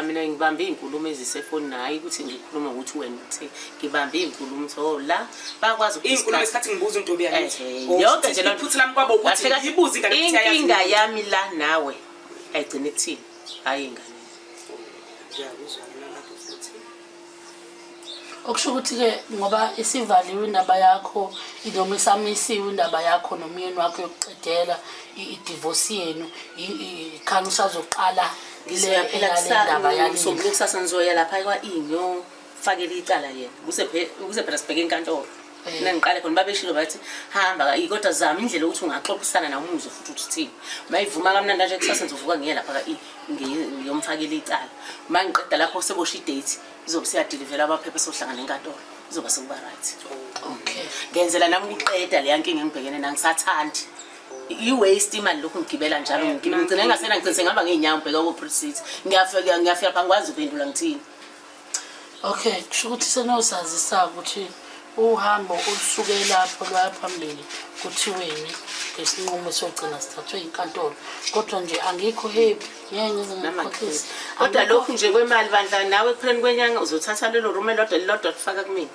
mina ngibambe inkulumo ezisefoni nayi ukuthi ngikhuluma ukuthi wena uthi ngibambe inkulumo so la bakwazi inkulumo esikhathi ngibuza intombi yami yonke nje lo iphuthu lami kwabo ukuthi ngibuza ingane ukuthi yayazi inkinga yami la nawe ayigcine kuthini hayi ingane ngiyakuzwa mina lapho futhi okusho ukuthi-ke ngoba isivaliwe indaba yakho noma isamisiwe indaba yakho nomyeni wakho yokuqedela i-divorce yenu khani usazoqala ngizoyaphela kusasa sokukusasa ngizoya lapha kwa inyo fakela icala yena kuze phela sibheke enkantolo mina ngiqale khona babeshilo bathi hamba kodwa zama indlela ukuthi ungaxoxisana nawe umuzwe futhi ukuthi uthini mayivuma kamnandi nje kusasa ngizovuka ngiye lapha ngiyomfakela icala mangiqeda lapho sebosha idate izobe siyadilivela abaphepha sohlangana enkantolo izoba sekuba right. Okay, ngenzela nami ukuqeda le yankinga engibhekene nangisathandi i-waste imali lokhu ngigibela njalo ngigcina engasena ngicise ngihamba ngeenyawo ngibheka ku-proceed ngiyafika pha ngikwazi uphendula ngithini. okay, kusho ukuthi senosazisa ukuthi uhambo olusuke lapho lwaya phambili kuthiweni ngesinqumo sogcina sithathwe inkantolo kodwa nje angikho happy ngiyenze ngakhohlisa kodwa lokhu nje kwemali bandla nawe ekupheni kwenyanga uzothatha lelo room elilodwa lifaka kumina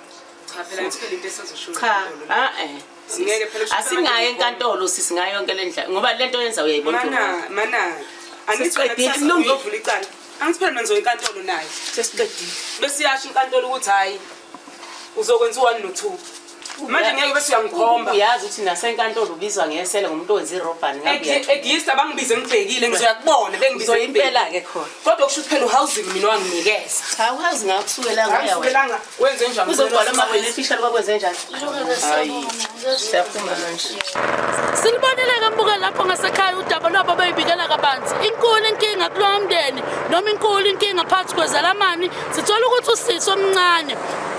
cha phela ngithe into esazosho cha ngeke phela asingaye enkantolo sisingayo yonke lendla ngoba lento yenza uyayibona mana angithiqedile ngizovula icala angithiphela manzo inkantolo naye sesiqedile bese yasho inkantolo ukuthi hayi uzokwenza u1 no2 manje ngeke bese uyangikhomba uyazi ukuthi nasenkantolo ubizwa ngesele ngomuntu owenza irobhani egista bangibize ngibhekile ngizoyakubona bengibize impela ke khona kodwa kusho ukuthi phela uhousing mina wanginikeza cha uhousing ngakusukela ngaya wena wenze njani uzobhala ama-beneficial kwakwenze njani hayi siyaphuma manje silibonile kambuka lapho ngasekhaya udaba lwabo beyibikela kabanzi inkulu inkinga kulowo mndeni noma inkulu inkinga phakathi kwezalamani sithola ukuthi usisi omncane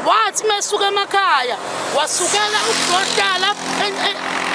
wathi mesuka emakhaya wasukela ukuhlala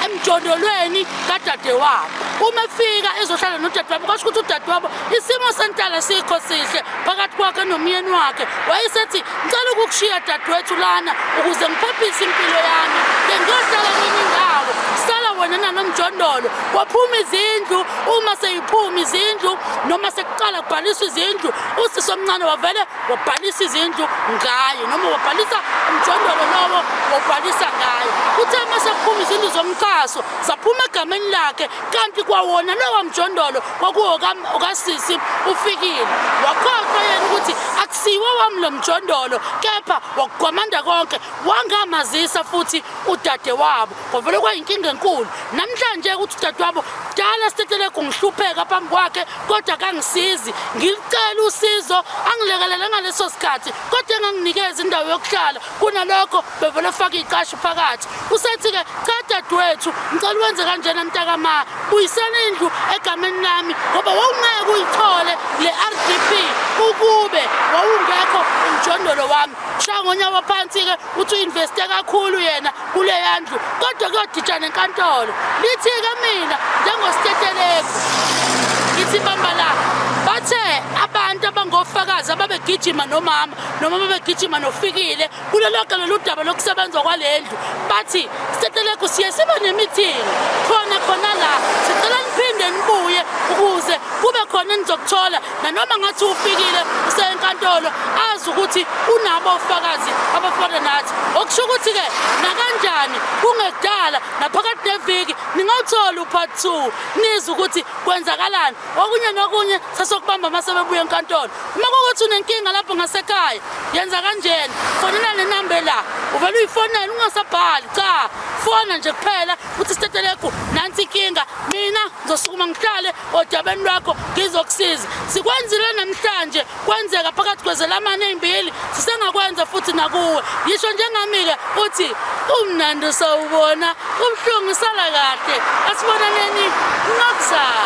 emjondolweni kadadewabo uma efika ezohlala nodadewabo kwasho ukuthi udadewabo isimo sentala sikho sihle phakathi kwakhe nomyeni wakhe wayesethi ngicela ukukushiya dadewethu lana ukuze ngiphephise impilo yami ngiyohlala kwenye indawo sala wena nanomjondolo waphuma izindlu uma seyiphuma izindlu noma sekuqala kubhaliswa izindlu usisi omncane wavele wabhalisa izindlu ngaye noma wabhalisa umjondolo lowo wabhalisa ngaye uthe masephuma izindlu zomkhaso saphuma egameni lakhe kanti kwawona lowo mjondolo kwakuwokasisi ufikile wakhohlwa yena ukuthi akusiwe wami lo mjondolo kepha wakugwamanda konke wangamazisa futhi udadewabo kwavele kwayinkinga enkulu namhlanje ukuthi udadewabo dala sitetele kungihlupheka phambi kwakhe kodwa kangisizi ngicela usizo angilekelele ngaleso sikhathi kodwa enganginikeza indawo yokuhlala kunalokho bevele faka iqasho phakathi usethi-ke cha dadewethu ngicela wenze kanjena mntakama buyisela indlu egameni lami ngoba wawungeke uyithole le RDP ukube wawungekho umjondolo wami shaya ngonyawo phansi-ke uthi u-investe kakhulu yena kuleya ndlu kodwa kuyoditshana enkantolo lithi-ke mina njengositeteleko ngithi bambala bathe abantu abangofakazi ababegijima nomama noma babegijima nofikile kulolonke lolu daba lokusebenza kwalendlu bathi siteteleko siye sibe nemeeting khona la sicela niphinde khona enizokuthola nanoma ngathi ufikile usenkantolo azi ukuthi unabo ofakazi abafana nathi okusho ukuthi-ke nakanjani kungekudala naphakathi neviki ningawuthola u-part 2 nizwe ukuthi kwenzakalani okunye nokunye sasokubamba mase bebuya enkantolo uma kukuthi unenkinga lapho ngasekhaya yenza kanjena fonela le number la uvele uyifonele ungasabhali cha fona nje kuphela uthi sitetelekho nansi inkinga mina ngizosukuma ngihlale odabeni lwakho ngizokusiza sikwenzile namhlanje kwenzeka phakathi kwezelamane ezimbili sisengakwenza futhi nakuwe yisho njengami-ke uthi umnandi sawubona umhlungu sala kahle asibonaneni ngakusasa.